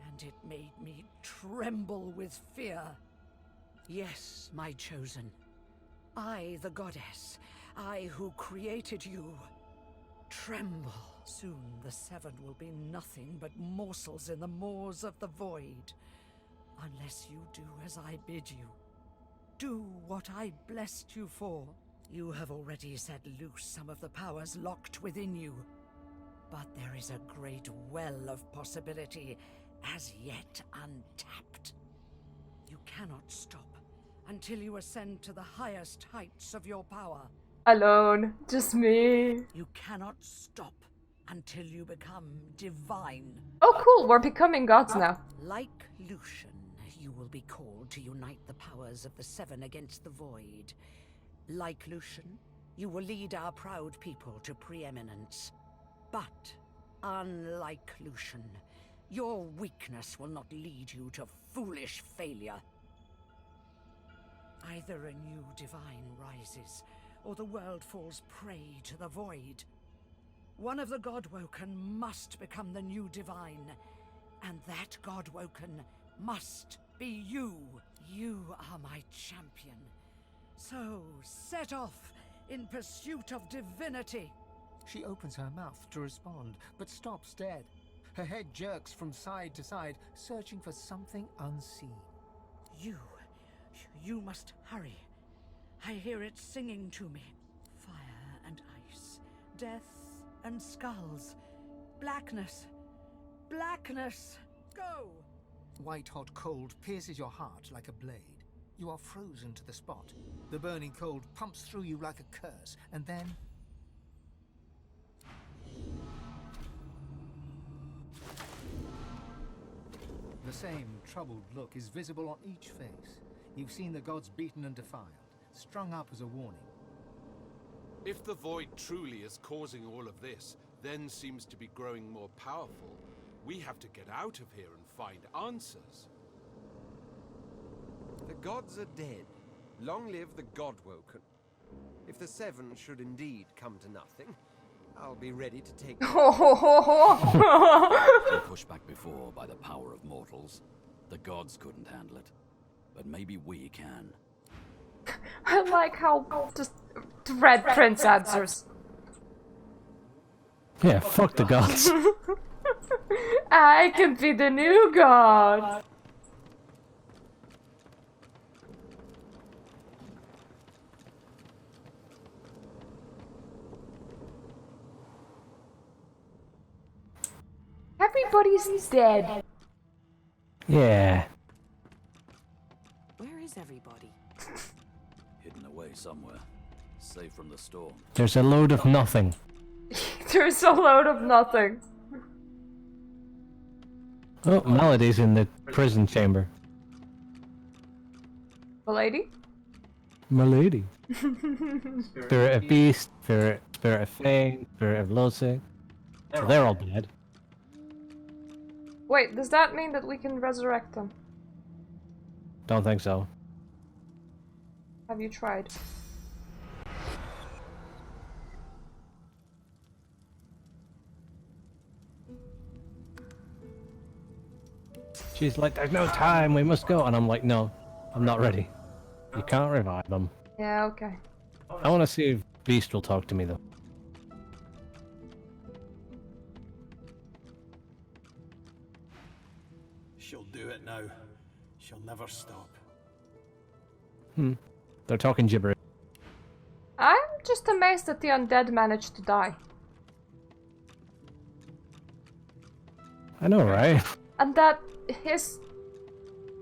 and it made me tremble with fear. Yes, my chosen. I, the goddess, I who created you. Tremble. Soon the Seven will be nothing but morsels in the maws of the void. Unless you do as I bid you. Do what I blessed you for. You have already set loose some of the powers locked within you. But there is a great well of possibility, as yet untapped. You cannot stop until you ascend to the highest heights of your power. Alone, just me. You cannot stop until you become divine. Oh cool, we're becoming gods now. Like Lucian, you will be called to unite the powers of the Seven against the Void. Like Lucian, you will lead our proud people to preeminence. But, unlike Lucian, your weakness will not lead you to foolish failure. Either a new divine rises, or the world falls prey to the void. One of the Godwoken must become the new divine, and that Godwoken must be you. You are my champion. So, set off in pursuit of divinity. She opens her mouth to respond, but stops dead. Her head jerks from side to side, searching for something unseen. You must hurry. I hear it singing to me. Fire and ice, death and skulls, blackness, blackness. Go! White-hot cold pierces your heart like a blade. You are frozen to the spot. The burning cold pumps through you like a curse, and then... The same troubled look is visible on each face. You've seen the gods beaten and defiled, strung up as a warning. If the void truly is causing all of this, then seems to be growing more powerful, we have to get out of here and find answers. The gods are dead. Long live the Godwoken. If the Seven should indeed come to nothing, I'll be ready to take... Been pushed back before by the power of mortals. The gods couldn't handle it. But maybe we can. I like how just Red Prince answers. Yeah, fuck the gods. I can be the new god. Everybody's dead. Yeah. Where's everybody? Hidden away somewhere. Safe from the storm. There's a load of nothing. There's a load of nothing. Oh, Melody's in the prison chamber. The lady? Milady. Spirit of Beast, Spirit of Fane, Spirit of Losing. So they're all dead. Wait, does that mean that we can resurrect them? Don't think so. Have you tried? She's like, there's no time, we must go. And I'm like, no, I'm not ready. You can't revive them. Yeah, okay. I want to see if Beast will talk to me, though. She'll do it now. She'll never stop. They're talking gibberish. I'm just amazed that the undead managed to die. I know, right? And that his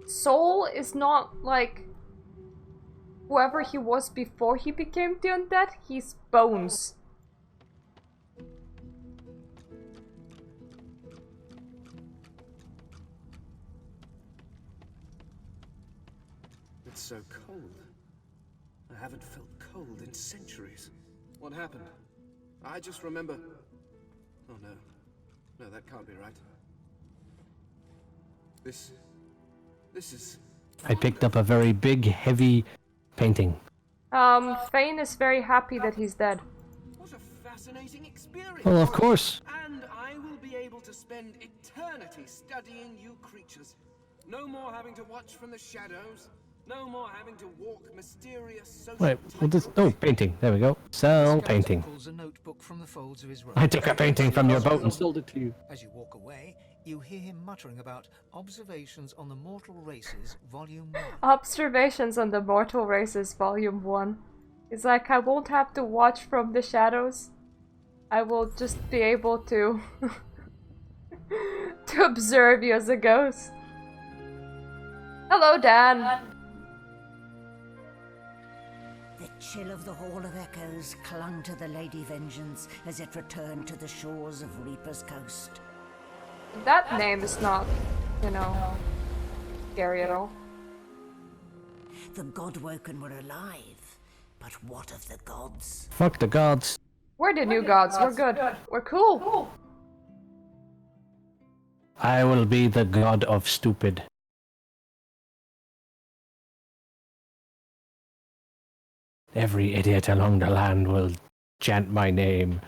soul is not like whoever he was before he became the undead, he's bones. It's so cold. I haven't felt cold in centuries. What happened? I just remember... Oh no. No, that can't be right. This is... I picked up a very big, heavy painting. Fane is very happy that he's dead. What a fascinating experience! Well, of course. And I will be able to spend eternity studying you creatures. No more having to watch from the shadows. No more having to walk mysterious social... Wait, what does... Oh, painting. There we go. Sell painting. Pulls a notebook from the folds of his robe. I took a painting from your boat and sold it to you. As you walk away, you hear him muttering about Observations on the Mortal Races, Volume 1. Observations on the Mortal Races, Volume 1. It's like, I won't have to watch from the shadows. I will just be able to... to observe you as a ghost. Hello, Dan! The chill of the Hall of Echoes clung to the Lady Vengeance as it returned to the shores of Reaper's Coast. That name is not, you know, scary at all. The Godwoken were alive, but what of the gods? Fuck the gods. We're the new gods, we're good. We're cool. I will be the god of stupid. Every idiot along the land will chant my name.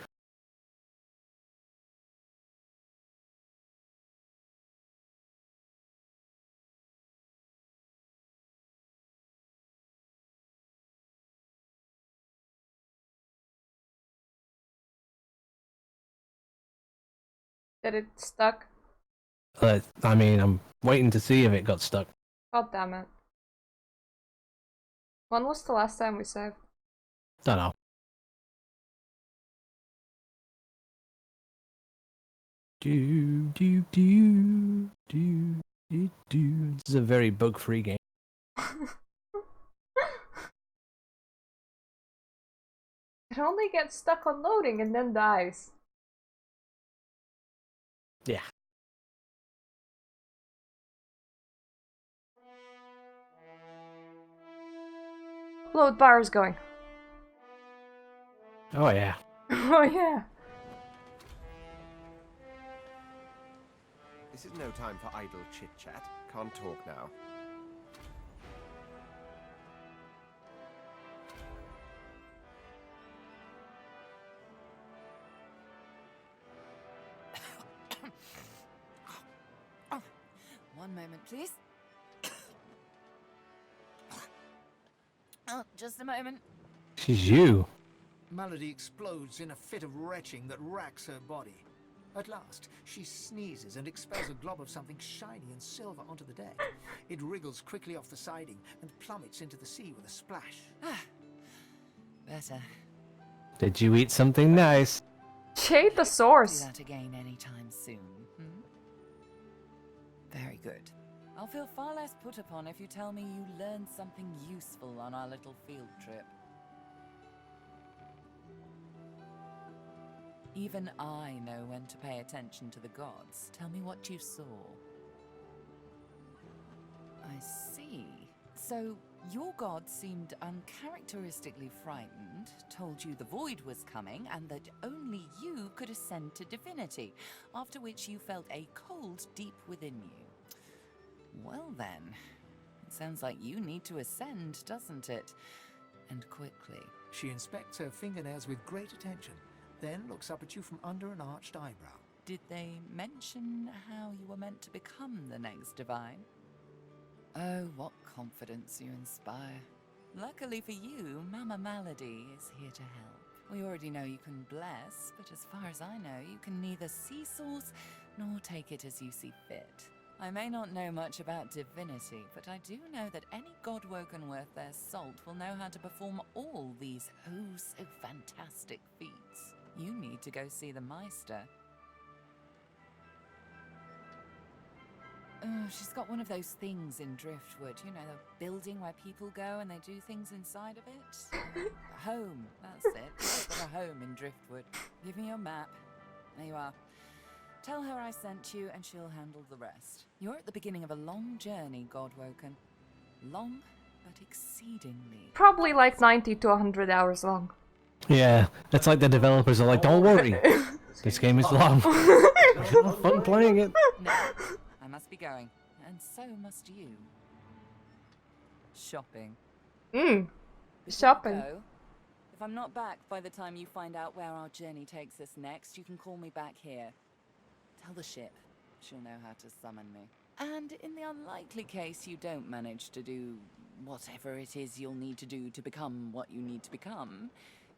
Did it stuck? I mean, I'm waiting to see if it got stuck. God damn it. When was the last time we saved? Don't know. This is a very bug-free game. It only gets stuck on loading and then dies. Yeah. Load bar is going. Oh yeah. Oh yeah. This is no time for idle chit-chat. Can't talk now. One moment, please. Oh, just a moment. She's you. Malady explodes in a fit of retching that racks her body. At last, she sneezes and expels a glob of something shiny and silver onto the deck. It wriggles quickly off the siding and plummets into the sea with a splash. Better. Did you eat something nice? Shade the source. Do that again anytime soon. Very good. I'll feel far less put upon if you tell me you learned something useful on our little field trip. Even I know when to pay attention to the gods. Tell me what you saw. I see. So, your god seemed uncharacteristically frightened, told you the void was coming, and that only you could ascend to divinity, after which you felt a cold deep within you. Well then, it sounds like you need to ascend, doesn't it? And quickly. She inspects her fingernails with great attention, then looks up at you from under an arched eyebrow. Did they mention how you were meant to become the next divine? Oh, what confidence you inspire. Luckily for you, Mama Malady is here to help. We already know you can bless, but as far as I know, you can neither see source nor take it as you see fit. I may not know much about divinity, but I do know that any godwoken worth their salt will know how to perform all these so fantastic feats. You need to go see the Meister. She's got one of those things in Driftwood, you know, the building where people go and they do things inside of it. Home, that's it. She's got a home in Driftwood. Give me your map. There you are. Tell her I sent you and she'll handle the rest. You're at the beginning of a long journey, Godwoken. Long, but exceedingly. Probably like 90 to 100 hours long. Yeah, it's like the developers are like, don't worry, this game is long. Have fun playing it. No, I must be going, and so must you. Shopping. Shopping. Go, if I'm not back by the time you find out where our journey takes us next, you can call me back here. Tell the ship. She'll know how to summon me. And in the unlikely case you don't manage to do whatever it is you'll need to do to become what you need to become,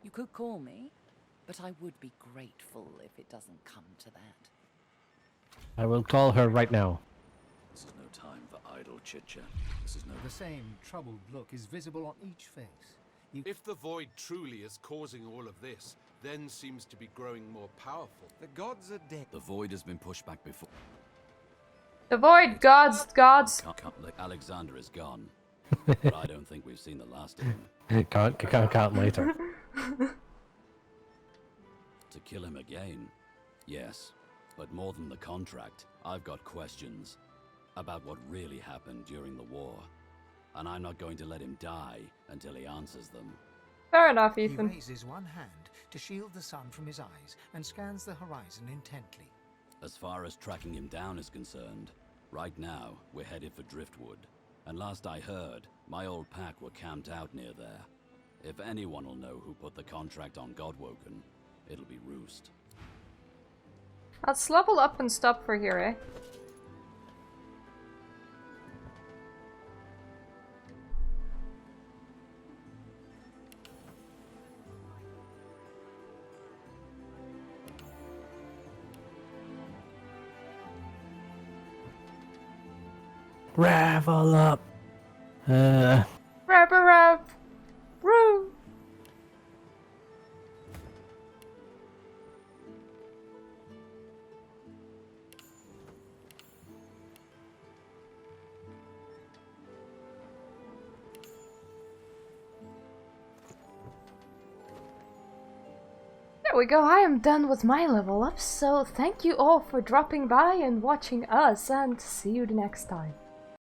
you could call me, but I would be grateful if it doesn't come to that. I will call her right now. This is no time for idle chit-chat. This is no... The same troubled look is visible on each face. If the void truly is causing all of this, then seems to be growing more powerful. The gods are dead. The void has been pushed back before. The void, gods. Alexander is gone. But I don't think we've seen the last of him. Can't count later. To kill him again? Yes. But more than the contract, I've got questions about what really happened during the war. And I'm not going to let him die until he answers them. Fair enough, Ethan. He raises one hand to shield the sun from his eyes and scans the horizon intently. As far as tracking him down is concerned, right now we're headed for Driftwood. And last I heard, my old pack were camped out near there. If anyone will know who put the contract on Godwoken, it'll be Roost. Let's level up and stop for here, eh? Ravel up. Rev. Roo. There we go, I am done with my level up, so thank you all for dropping by and watching us, and see you the next time.